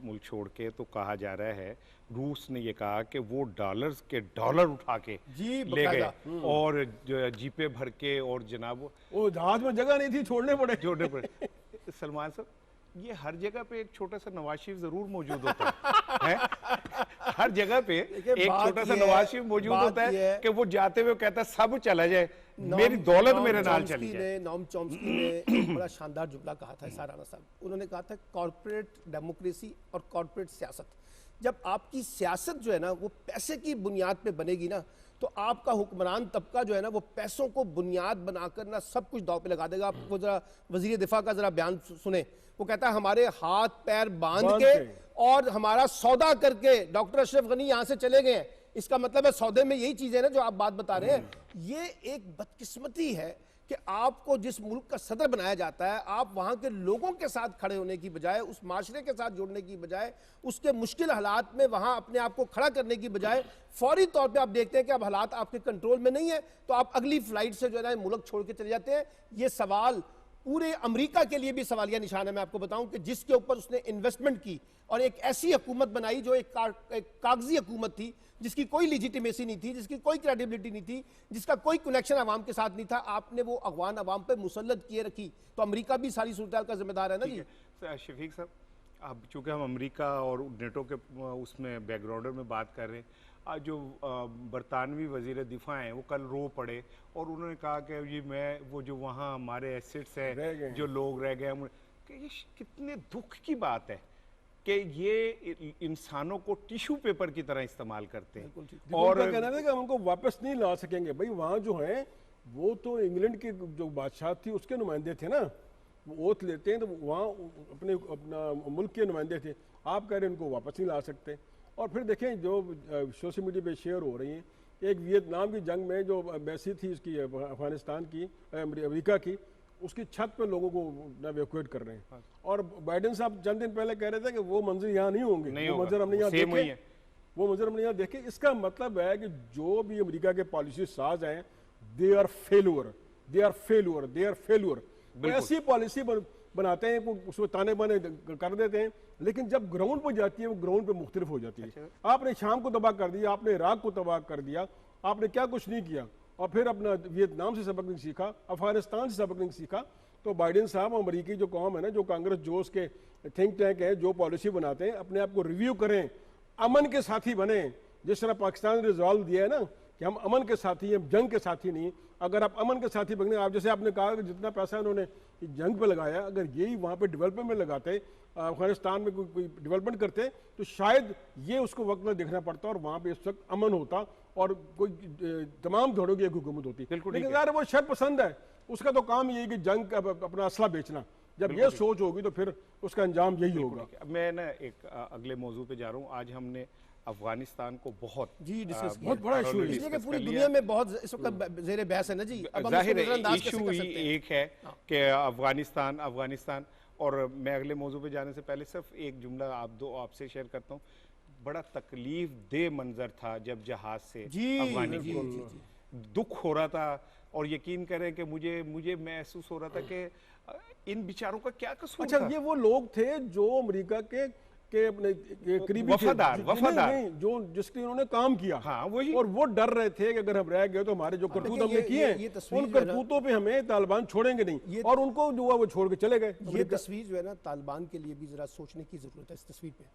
S1: मुल्क छोड़ के, तो कहा जा रहा है रूस ने ये कहा कि वो डॉलर्स के डॉलर उठा के ले गए और जीपे भर के, और जनाब
S3: वो जहाज में जगह नहीं थी, छोड़ने
S1: पड़े। सलमान साहब, ये हर जगह पे एक छोटा सा नवाज शरीफ जरूर मौजूद होता है, हर जगह पे एक छोटा सा नवाज शरीफ मौजूद होता है कि वो जाते हुए कहता है सब चला जाए, मेरी दौलत मेरे नाल चली जाए।
S2: नॉम चॉम्स्की ने एक बड़ा शानदार जुमला कहा था साराना साहब, उन्होंने कहा था कॉर्पोरेट डेमोक्रेसी और कॉर्पोरेट सियासत, जब आपकी सियासत जो है ना वो पैसे की बुनियाद पे बनेगी ना, तो आपका हुक्मरान तबका जो है ना वो पैसों को बुनियाद बनाकर ना सब कुछ दाव पे लगा देगा। आप वो जरा वजीर दिफा का जरा बयान सुने, वो कहता है हमारे हाथ पैर बांध के और हमारा सौदा करके डॉक्टर अशरफ गनी यहाँ से चले गए हैं। इसका मतलब है सौदे में यही चीज है ना जो आप बात बता रहे हैं। ये एक बदकिस्मती है कि आपको जिस मुल्क का सदर बनाया जाता है, आप वहां के लोगों के साथ खड़े होने की बजाय, उस माशरे के साथ जुड़ने की बजाय, उसके मुश्किल हालात में वहां अपने आप को खड़ा करने की बजाय, फौरी तौर पे आप देखते हैं कि अब हालात आपके कंट्रोल में नहीं है, तो आप अगली फ्लाइट से जो है ना मुल्क छोड़ के चले जाते हैं। ये सवाल पूरे अमेरिका के लिए भी सवालिया निशान है। मैं आपको बताऊं कि जिसके ऊपर उसने इन्वेस्टमेंट की और एक ऐसी हुकूमत बनाई जो एक कागजी हुकूमत थी, जिसकी कोई लिजिटिमेसी नहीं थी, जिसकी कोई क्रेडिबिलिटी नहीं थी, जिसका कोई कनेक्शन अवाम के साथ नहीं था, आपने वो अफगान अवाम पे मुसल्लत किए रखी। तो अमेरिका भी सारी सूरत का जिम्मेदार है ना जी।
S1: शफीक साहब, अब चूंकि हम अमेरिका और नेटो के उसमें बैकग्राउंडर में बात कर रहे हैं, आज जो बरतानवी वजीर दिफा हैं वो कल रो पड़े और उन्होंने कहा कि जी मैं वो जो वहाँ हमारे एसेट्स हैं जो लोग रह गए, ये कितने दुख की बात है कि ये इंसानों को टिश्यू पेपर की तरह इस्तेमाल करते हैं।
S3: और कहना है कि हम उनको वापस नहीं ला सकेंगे। भाई वहाँ जो है वो तो इंग्लैंड की जो बादशाह थी उसके नुमाइंदे थे ना, वो ओथ लेते हैं तो वहाँ अपना मुल्क के नुमाइंदे थे। आप कह रहे हैं उनको वापस नहीं ला सकते। और फिर देखें जो सोशल मीडिया पे शेयर हो रही हैं, एक वियतनाम की जंग में जो एम्बेसी थी इसकी अफगानिस्तान की, अमेरिका की, उसकी छत पे लोगों को एवैक्यूएट कर रहे हैं। और बाइडेन साहब चंद दिन पहले कह रहे थे कि वो मंजर यहाँ नहीं होंगे, वो मंजर हमने यहाँ देखे, वो मंजर हमने यहाँ देखे। इसका मतलब है कि जो भी अमेरिका के पॉलिसी साज हैं, they are failure, they are failure, they are failure. ऐसी पॉलिसी बनाते हैं, उसको ताने बाने कर देते हैं, लेकिन जब ग्राउंड पर जाती है वो ग्राउंड पे मुख्तलिफ हो जाती है। आपने शाम को तबाह कर दिया, आपने इराक को तबाह कर दिया, आपने क्या कुछ नहीं किया, और फिर अपना वियतनाम से सबक नहीं सीखा, अफगानिस्तान से सबक नहीं सीखा। तो बाइडेन साहब, अमरीकी जो कौम है ना, जो कांग्रेस जोश के थिंक टैंक है, जो पॉलिसी बनाते हैं, अपने आप को रिव्यू करें, अमन के साथी बने। जिस तरह पाकिस्तान ने रिजॉल्व दिया है ना कि हम अमन के साथी हैं, जंग के साथी नहीं। अगर आप अमन के साथी बने, आप जैसे आपने कहा कि जितना पैसा उन्होंने जंग पे लगाया, अगर यही वहाँ पे डेवलपमेंट में लगाते, अफगानिस्तान में कोई डेवलपमेंट करते, तो शायद ये उसको वक्त में देखना पड़ता और वहाँ पे इस वक्त अमन होता और कोई तमाम धड़ों की एक हुकूमत होती। लेकिन यार वो शर पसंद है, उसका तो काम ये है कि जंग अपना असला बेचना। जब ये सोच होगी तो फिर उसका अंजाम यही होगा।
S1: मैं ना एक अगले मौजू पे जा रहा हूँ। आज हमने अफगानिस्तान को बहुत
S2: डिस्कस
S3: बहुत बड़ा इशू है,
S2: इसलिए कि पूरी दुनिया में बहुत इस वक्त जेर बहस है ना जी। अब हम
S1: जाहिर
S2: इसको नजरअंदाज
S1: है इशू
S2: कैसे कर
S1: ही
S2: सकते हैं?
S1: एक है कि अफगानिस्तान। और मैं अगले मौजू पे जाने से पहले सिर्फ एक जुमला आपसे शेयर करता हूँ। बड़ा तकलीफ दे मंजर था जब जहाज से अफगानिस्तान दुख हो रहा था, और यकीन करें कि मुझे महसूस हो रहा था कि इन बेचारों का क्या कसूर था।
S3: ये वो लोग थे जो अमेरिका के अपने करीबी
S1: वफादार
S3: नहीं, जो जिसके उन्होंने काम किया।
S1: हाँ, वही।
S3: और वो डर रहे थे कि अगर हम रह गए तो हमारे जो करतूत हमने किए उन करतूतों पे हमें तालिबान छोड़ेंगे नहीं, और उनको जो हुआ वो छोड़ के चले गए।
S2: ये तस्वीर जो है ना, तालिबान के लिए भी जरा सोचने की जरूरत है इस तस्वीर पे,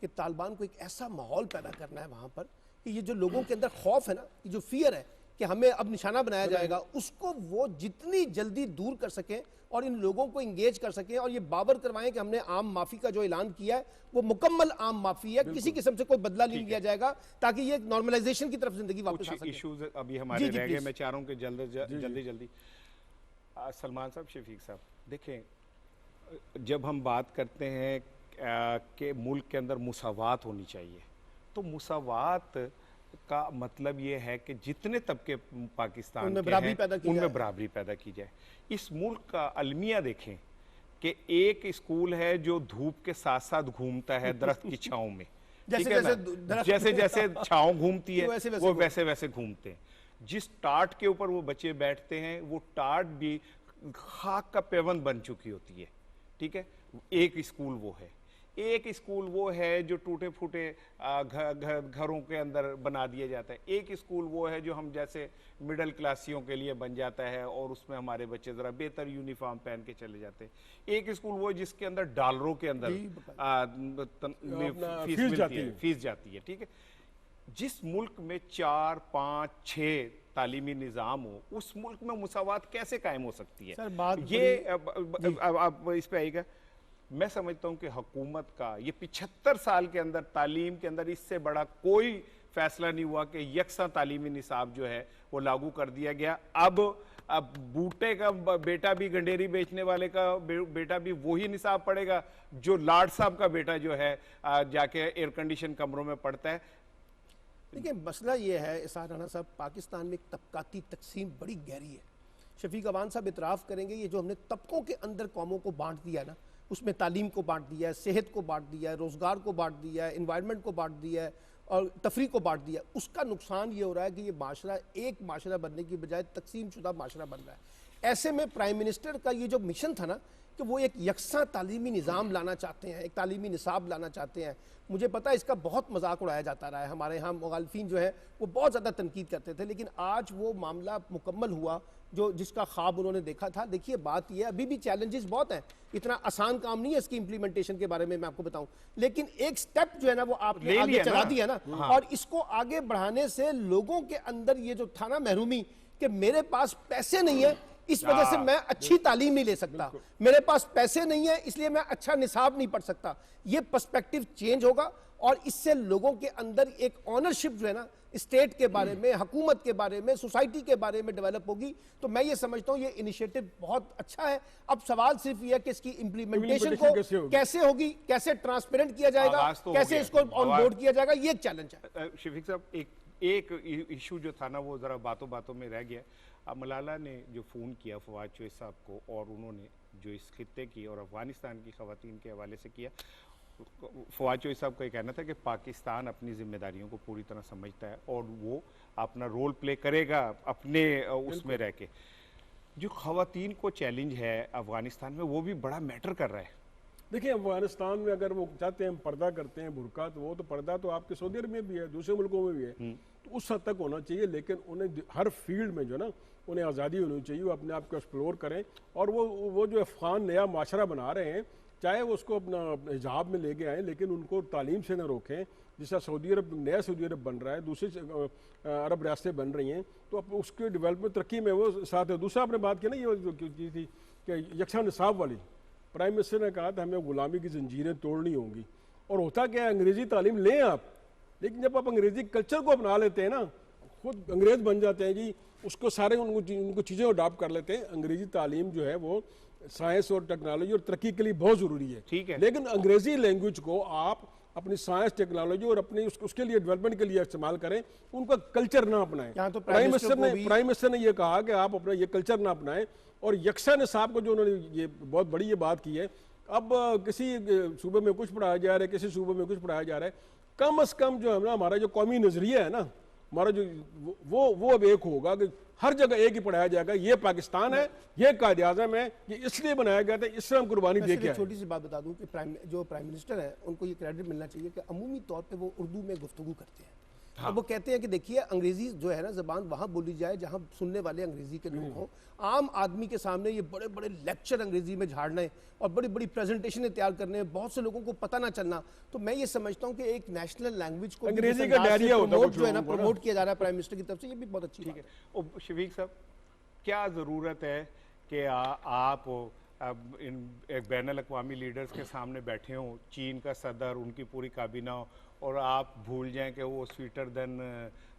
S2: कि तालिबान को एक ऐसा माहौल पैदा करना है वहां पर कि ये जो लोगों के अंदर खौफ है ना, ये जो फियर है कि हमें अब निशाना बनाया जाएगा, उसको वो जितनी जल्दी दूर कर सकें और इन लोगों को इंगेज कर सकें, और ये बावर करवाएं कि हमने आम माफी का जो ऐलान किया है वो मुकम्मल आम माफी है, किसी किस्म से कोई बदला नहीं लिया जाएगा, ताकि ये नॉर्मलाइजेशन की तरफ जिंदगी वापस आ सके।
S1: इश्यूज अभी हमारे रह गए, मैं चाह रहा हूं कि जल्दी सलमान साहब, शफीक साहब, देखें जब हम बात करते हैं कि मुल्क के अंदर मुसावात होनी चाहिए, तो मुसावात का मतलब ये है कि जितने तबके पाकिस्तान
S2: उनमें
S1: के
S2: बराबरी
S1: हैं
S2: पैदा की
S1: उनमें
S2: जाए।
S1: बराबरी पैदा की जाए। इस मुल्क का अलमिया देखें कि एक स्कूल है जो धूप के साथ साथ घूमता है दरख्त की छांव में, ठीक है ना? जैसे जैसे छांव घूमती है वो वैसे वैसे घूमते हैं। जिस टाट के ऊपर वो बच्चे बैठते हैं वो टाट भी खाक का पेवंद बन चुकी होती है, ठीक है। एक स्कूल वो है, एक स्कूल वो है जो टूटे फूटे घरों के अंदर बना दिया जाता है। एक स्कूल वो है जो हम जैसे मिडिल क्लासियों के लिए बन जाता है और उसमें हमारे बच्चे ज़रा बेहतर यूनिफॉर्म पहन के चले जाते हैं। एक स्कूल वो जिसके अंदर डॉलरों के अंदर फीस जाती है, ठीक है। जिस मुल्क में 4, 5, 6 तालीमी निज़ाम हो, उस मुल्क में मुसावात कैसे कायम हो सकती है? ये अब इस पे आएगा। मैं समझता हूं कि हुकूमत का ये 75 साल के अंदर तालीम के अंदर इससे बड़ा कोई फैसला नहीं हुआ कि यकसा तालीमी निसाब जो है वो लागू कर दिया गया। अब बूटे का बेटा भी, गंडेरी बेचने वाले का बेटा भी वही निसाब पड़ेगा जो लाड साहब का बेटा जो है जाके एयर कंडीशन कमरों में पढ़ता है।
S2: देखिए मसला ये है इसार राना साहब, पाकिस्तान में एक तबकाती तकसीम बड़ी गहरी है। शफीक अवान साहब इतराफ़ करेंगे, ये जो हमने तबकों के अंदर कौमों को बांट दिया ना, उसमें तालीम को बांट दिया है, सेहत को बांट दिया है, रोज़गार को बांट दिया है, इन्वायरमेंट को बांट दिया है और तफरी को बांट दिया है, उसका नुकसान ये हो रहा है कि ये माशरा एक माशरा बनने की बजाय तकसीम शुदा माशरा बन रहा है। ऐसे में प्राइम मिनिस्टर का ये जो मिशन था ना कि वो एक यकसा तालीमी निज़ाम लाना चाहते हैं, एक तालीमी निसाब लाना चाहते हैं, मुझे पता है इसका बहुत मजाक उड़ाया जाता रहा है, हमारे यहाँ मुखालिफिन जो है वो बहुत ज़्यादा तनकीद करते थे, लेकिन आज वो मामला मुकम्मल हुआ जो जिसका ख्वाब उन्होंने देखा था। देखिए बात यह अभी भी चैलेंजेस बहुत हैं, इतना आसान काम नहीं है इसकी इंप्लीमेंटेशन के बारे में मैं आपको बताऊं, लेकिन एक स्टेप जो है ना वो आपने आगे चला दिया ना। हाँ। और इसको आगे बढ़ाने से लोगों के अंदर ये जो था ना महरूमी कि मेरे पास पैसे नहीं है इस वजह से मैं अच्छी तालीम नहीं ले सकता, मेरे पास पैसे नहीं है इसलिए मैं अच्छा निसाब नहीं पढ़ सकता, ये पर्सपेक्टिव चेंज होगा और इससे लोगों के अंदर एक ऑनरशिप जो है ना स्टेट के बारे में, हुकूमत के बारे में, सोसाइटी के बारे में डेवलप होगी। तो मैं ये समझता हूँ ये इनिशिएटिव बहुत अच्छा है। अब सवाल सिर्फ ये है कि इसकी इम्प्लीमेंटेशन को कैसे होगी, कैसे ट्रांसपेरेंट किया जाएगा, कैसे इसको ऑन बोर्ड किया जाएगा, ये एक चैलेंज है।
S1: शफीक साहब एक इशू जो था ना वो जरा बातों बातों में रह गया। मलाला ने जो फ़ोन किया फवाद चौधरी साहब को और उन्होंने जो इस खित्ते की और अफगानिस्तान की ख़वातीन के हवाले से किया, फवाद चौधरी साहब का ये कहना था कि पाकिस्तान अपनी जिम्मेदारियों को पूरी तरह समझता है और वो अपना रोल प्ले करेगा अपने उसमें रह के। जो ख़वातीन को चैलेंज है अफगानिस्तान में वो भी बड़ा मैटर कर रहा है।
S3: देखिए अफगानिस्तान में अगर वो चाहते हैं हम पर्दा करते हैं बुर्का, तो वो तो पर्दा तो आपके सऊदी अरब में भी है, दूसरे मुल्कों में भी है, तो उस हद तक होना चाहिए। लेकिन उन्हें हर फील्ड में जो ना उन्हें आज़ादी होनी चाहिए, वो अपने आप को एक्सप्लोर करें। और वो जो अफ़गान नया माशरा बना रहे हैं, चाहे वो उसको अपना हिजाब में लेके आएँ, लेकिन उनको तालीम से ना रोकें। जिस तरह सऊदी अरब नया सऊदी अरब बन रहा है, दूसरी अरब रियासतें बन रही हैं, तो अब उसके डेवलपमेंट तरक्की में वो साथ है। दूसरा आपने बात की ना ये जो की थी कि यकसा निसाब वाली, प्राइम मिनिस्टर ने कहा था हमें गुलामी की जंजीरें तोड़नी होंगी। और होता क्या है, अंग्रेज़ी तालीम लें आप, लेकिन जब आप अंग्रेज़ी कल्चर को अपना लेते हैं ना, खुद अंग्रेज़ बन जाते हैं जी, उसको सारे उनको चीज़ें अडॉप्ट कर लेते हैं। अंग्रेज़ी तालीम जो है वो साइंस और टेक्नोलॉजी और तरक्की के लिए बहुत ज़रूरी है,
S1: ठीक है।
S3: लेकिन अंग्रेज़ी लैंग्वेज को आप अपनी साइंस टेक्नोलॉजी और अपनी उसके लिए डेवलपमेंट के लिए इस्तेमाल करें, उनका कल्चर ना अपनाएं।
S2: यहाँ तो
S3: प्राइम मिनिस्टर ने ये कहा कि आप अपना ये कल्चर ना अपनाएं। और यकसा निसाब को जो उन्होंने ये बहुत बड़ी ये बात की है, अब किसी सूबे में कुछ पढ़ाया जा रहा है, किसी सूबे में कुछ पढ़ाया जा रहा है, कम से कम जो है ना हमारा जो कौमी नजरिया है ना, हमारा जो वो अब एक होगा कि हर जगह एक ही पढ़ाया जाएगा, ये पाकिस्तान है, ये कायदे आज़म है, ये इसलिए बनाया गया था, इससे हम कुर्बानी दे के।
S2: छोटी सी बात बता दूं कि जो प्राइम मिनिस्टर है उनको ये क्रेडिट मिलना चाहिए कि अमूमी तौर पे वो उर्दू में गुफ्तगू करते हैं। और वो कहते हैं कि देखिए अंग्रेजी जो है ना ज़बान वहाँ बोली जाए जहाँ सुनने वाले अंग्रेजी के लोग हों। आम आदमी के सामने ये बड़े बड़े लेक्चर अंग्रेजी में झाड़ने और बड़ी बड़ी प्रेजेंटेशनें तैयार करने, बहुत से लोगों को पता ना चलना, तो मैं ये समझता हूँ कि एक नेशनल लैंग्वेज को
S3: अंग्रेजी का डायरिया होता है
S2: जो है ना प्रमोट किया जा रहा है प्राइम मिनिस्टर की तरफ से, ये भी बहुत अच्छी
S1: ठीक है। शफीक साहब, क्या ज़रूरत है कि आप अब एक बैनुल अक़वामी लीडर्स के सामने बैठे हों, चीन का सदर, उनकी पूरी काबीना हो, और आप भूल जाएं कि वो स्वीटर देन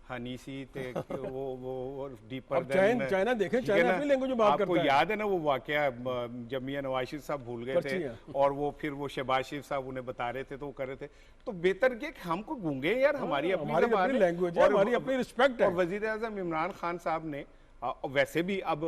S1: हनी सी थे, वो डीपर देन
S3: चाइना देखें, चाइना अपनी लैंग्वेज में बात करता है।
S1: आपको याद है ना वो वाकया जब मियां नवाज शरीफ साहब भूल गए थे और वो फिर वो शहबाज शरीफ साहब उन्हें बता रहे थे तो वो कर रहे थे। तो बेहतर ये कि हमको गूंगे यार, हमारी अपनी
S3: लैंग्वेज है, हमारी अपनी रिस्पेक्ट है।
S1: और वज़ीर आज़म इमरान खान साहब ने वैसे भी अब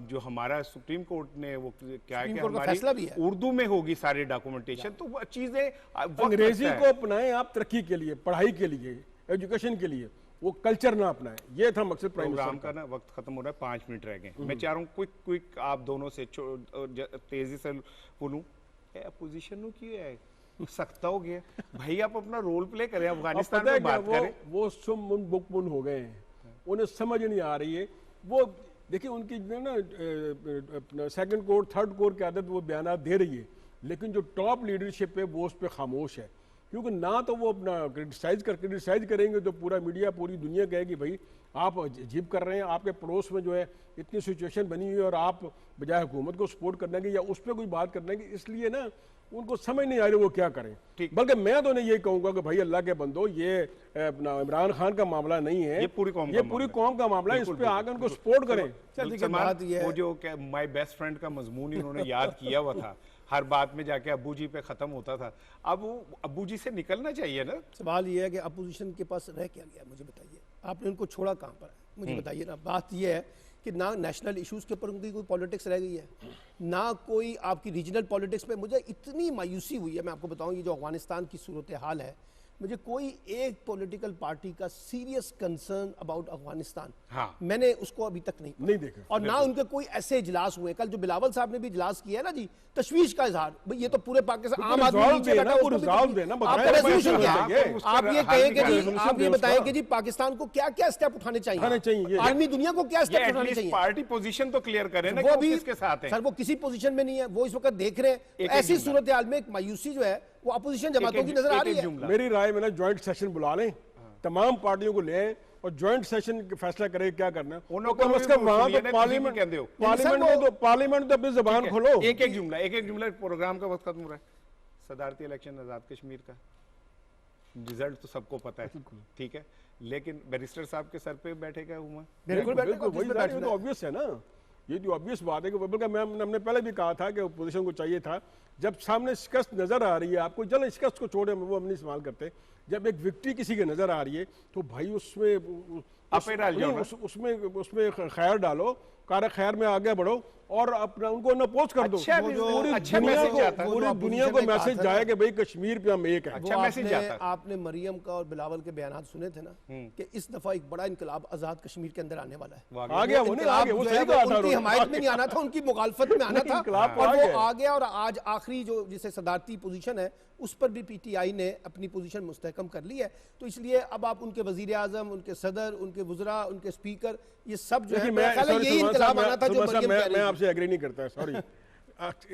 S1: जो हमारा सुप्रीम कोर्ट ने वो क्या है कि हमारी उर्दू में होगी सारी डॉक्यूमेंटेशन, तो चीजें
S3: अंग्रेजी को अपनाएं आप तरक्की के लिए, पढ़ाई के लिए, एजुकेशन के लिए, वो कल्चर ना अपनाएं। ये था मकसद प्रोग्राम
S1: का ना। वक्त खत्म हो रहा है, 5 मिनट रह गए। मैं चाह रहा हूँ क्विक आप दोनों से तेजी से बोलूं, अपोजिशन की है सख्ता हो गया भाई, आप अपना रोल प्ले करें, अफगानिस्तान में बात करें।
S3: वो सुम बुकमुन हो गए हैं, उन्हें समझ नहीं आ रही है। वो देखिए उनकी ना अपना सेकंड कोर थर्ड कोर की आदत वो बयान दे रही है, लेकिन जो टॉप लीडरशिप है वो उस पर खामोश है। क्योंकि ना तो वो अपना क्रिटिसाइज करेंगे तो पूरा मीडिया पूरी दुनिया कहेगी भाई आप अजीब कर रहे हैं, आपके पड़ोस में जो है इतनी सिचुएशन बनी हुई है और आप बजाय हुकूमत को सपोर्ट करने की या उस पर कोई बात करने की, इसलिए ना उनको समझ नहीं आ रही वो क्या करें। बल्कि मैं तो नहीं यही कहूंगा कि भाई अल्लाह के बंदो ये अपना इमरान खान का मामला नहीं है,
S1: ये पूरी
S3: कौम का मामला है, इस पे आकर उनको सपोर्ट करें।
S1: वो जो माय बेस्ट फ्रेंड का मजमून इन्होंने याद किया हुआ था, हर बात में जाके अब्बू जी पे खत्म होता था, अब वो अब्बू जी से निकलना चाहिए ना।
S2: सवाल ये है कि अपोजिशन के पास रह क्या गया, मुझे बताइए, आपने उनको छोड़ा कहाँ पर है, मुझे बताइए ना। बात ये है कि ना नेशनल इश्यूज़ के ऊपर उनकी कोई पॉलिटिक्स रह गई है, ना कोई आपकी रीजनल पॉलिटिक्स पे। मुझे इतनी मायूसी हुई है, मैं आपको बताऊं, ये जो अफगानिस्तान की सूरत हाल है, मुझे कोई एक पॉलिटिकल पार्टी का सीरियस कंसर्न अबाउट अफगानिस्तान मैंने उसको अभी तक नहीं
S3: देखा।
S2: और ना उनके कोई ऐसे इजलास हुए। कल जो बिलावल साहब ने भी इजलास किया है ना जी, तशवीश का इजहार, भाई ये तो पूरे पाकिस्तान आम आदमी नीचे बैठा, आपका रेजोल्यूशन क्या है? आप ये कहें कि जी, आप ये बताएं कि जी पाकिस्तान को क्या क्या स्टेप उठाने चाहिए, आर्मी दुनिया को क्या स्टेप उठाने चाहिए,
S1: पार्टी पोजीशन तो क्लियर करें ना,
S2: वो भी
S1: किसके साथ है।
S2: सर वो किसी पोजीशन में नहीं है, वो इस वक्त देख रहे हैं। ऐसी सूरत हाल में एक मायूसी जो है वो अपोजिशन जमातों की नजर आ रही है।
S3: मेरी राय में ना ज्वाइंट सेशन बुला लें, तमाम पार्टियों को ले और ज्वाइंट सेशन फैसला करे क्या करना है। कम से कम वहां तो पार्लियामेंट तो अपनी जबान खोलो।
S1: एक जुमला प्रोग्राम का वक्त खत्म हो रहा है। सदारती इलेक्शन आजाद कश्मीर का रिजल्ट तो सबको पता है, ठीक है, लेकिन बैरिस्टर साहब के सर पे बैठेगा हुआ,
S3: बिल्कुल वही तो ऑब्वियस है ना, ये जो ऑब्वियस बात है कि बल्कि हमने पहले भी कहा था कि अपोजिशन को चाहिए था, जब सामने शिकस्त नजर आ रही है आपको, चलो शिकस्त को छोड़े, वो हम नहीं इस्तेमाल करते, जब एक विक्ट्री किसी के नजर आ रही है तो भाई उसमें
S1: आपे डाल जाओ ना।
S3: उसमें खैर डालो, कार खैर में आगे बढ़ो और अपना उनको अपोज कर दो।
S1: अच्छा
S3: पूरी दुनिया को मैसेज जाए कि भाई कश्मीर पे हम एक है।
S1: अच्छा मैसेज जाता है।
S2: आपने मरियम का और बिलावल के बयान सुने थे ना कि इस दफा एक बड़ा इनकलाब आजाद कश्मीर के अंदर आने वाला है।
S3: आ गया वो नहीं, आ गया वो सही कहा था,
S2: उनकी हिमायत में नहीं आना था, उनकी मुखालफत में आना था और वो आ गया। और आज आखिरी जो जिसे सदारती पोजीशन है उस पर भी पीटीआई ने अपनी पोजीशन मुस्तहकम कर ली है। तो इसलिए अब आप उनके वजीर आजम, उनके सदर, उनके वुज़रा, उनके स्पीकर, ये सब जो है यही इनकलाब आना था जो
S3: मैं आपसे एग्री नहीं करता, सॉरी।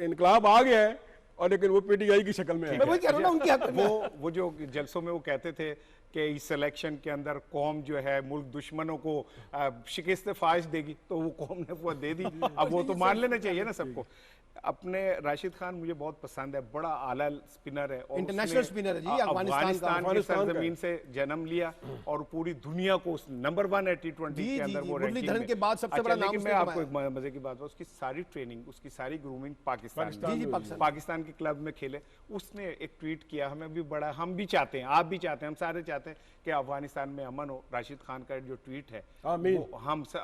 S3: इनकलाब आ गया है और लेकिन वो पीटीआई की शक्ल में है।
S2: मैं वही कह रहा हूं ना, उनकी हक में।
S1: वो जो जलसों में वो कहते थे कि इस सिलेक्शन के अंदर कौम जो है मुल्क दुश्मनों को शिकस्त फाश देगी, तो वो कौम ने वो दे दी। अब वो तो मान लेना चाहिए ना सबको। अपने राशिद खान मुझे बहुत पसंद है, बड़ा आला स्पिनर है और
S2: इंटरनेशनल स्पिनर है जी,
S1: अफगानिस्तान की सरजमीन से जन्म लिया और पूरी दुनिया को नंबर 1 है T20 के अंदर वो रैंकिंग में।
S2: के बाद सबसे बड़ा नाम।
S1: मैं आपको एक मजे की बात बताऊं, उसकी सारी ट्रेनिंग, उसकी सारी ग्रूमिंग पाकिस्तान के क्लब में खेले। उसने एक ट्वीट किया, हमें भी बड़ा, हम भी चाहते हैं, आप भी चाहते हैं, हम सारे चाहते हैं कि अफगानिस्तान में अमन हो। राशिद खान का जो ट्वीट है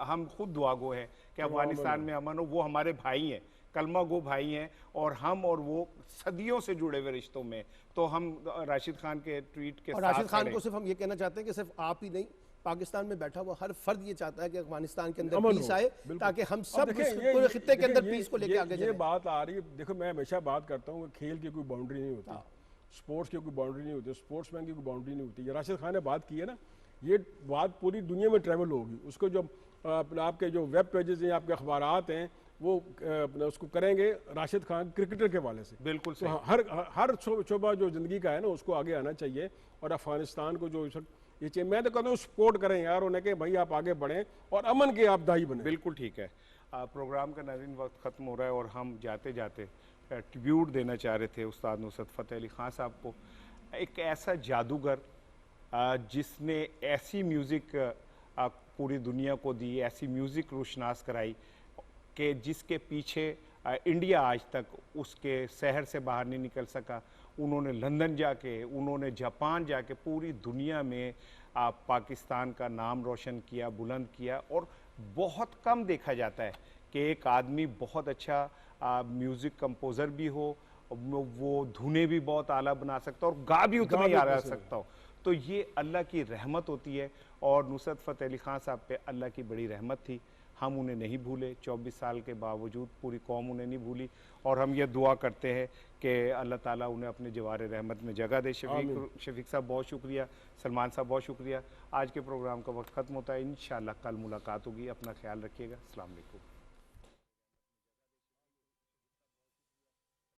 S1: हम खुद दुआगो है कि अफगानिस्तान में अमन हो। वो हमारे भाई हैं, कलमा गो भाई हैं और हम और वो सदियों से जुड़े हुए रिश्तों में। तो हम राशिद खान के ट्वीट के साथ
S2: राशिद खान को सिर्फ हम ये कहना चाहते हैं कि सिर्फ आप ही नहीं, पाकिस्तान में बैठा हुआ हर फर्द ये चाहता है कि अफगानिस्तान के अंदर पीस आए ताकि हम सब पूरे खित्ते के अंदर पीस को लेकर आगे
S3: ये बात आ रही है। देखो मैं हमेशा बात करता हूँ खेल की कोई बाउंड्री नहीं होती, स्पोर्ट्स की कोई बाउंड्री नहीं होती, स्पोर्ट्समैन की कोई बाउंड्री नहीं होती। राशिद खान ने बात की है ना, ये बात पूरी दुनिया में ट्रैवल होगी। उसको जो आपके जो वेब पेजेस हैं, आपके अखबारात हैं, वो उसको करेंगे राशिद खान क्रिकेटर के वाले से।
S1: बिल्कुल
S3: तो हर शोबा जो ज़िंदगी का है ना उसको आगे आना चाहिए और अफगानिस्तान को जो ये चाहिए। मैं तो कहता हूँ सपोर्ट करें यार उन्हें कि भाई आप आगे बढ़ें और अमन के आप दाई बने।
S1: बिल्कुल ठीक है। प्रोग्राम का नाज़रीन वक्त ख़त्म हो रहा है और हम जाते जाते ट्रिब्यूट देना चाह रहे थे उस्ताद नुसरत फ़तेह अली ख़ान साहब को, एक ऐसा जादूगर जिसने ऐसी म्यूज़िक पूरी दुनिया को दी, ऐसी म्यूज़िक रोशनास कराई कि जिसके पीछे इंडिया आज तक उसके शहर से बाहर नहीं निकल सका। उन्होंने लंदन जाके, उन्होंने जापान जाके पूरी दुनिया में पाकिस्तान का नाम रोशन किया, बुलंद किया। और बहुत कम देखा जाता है कि एक आदमी बहुत अच्छा म्यूज़िक कंपोज़र भी हो, वो धुनें भी बहुत आला बना सकता हो और गा भी उतना ही आला सकता हो। तो ये अल्लाह की रहमत होती है और नुसरत फ़तेह अली ख़ान साहब पे अल्लाह की बड़ी रहमत थी। हम उन्हें नहीं भूले, 24 साल के बावजूद पूरी कौम उन्हें नहीं भूली और हम ये दुआ करते हैं कि अल्लाह ताला उन्हें अपने जवार रहमत में जगह दे। शफीक साहब बहुत शुक्रिया, सलमान साहब बहुत शुक्रिया। आज के प्रोग्राम का वक्त ख़त्म होता है, इंशाअल्लाह कल मुलाकात होगी। अपना ख्याल रखिएगा। अस्सलाम वालेकुम।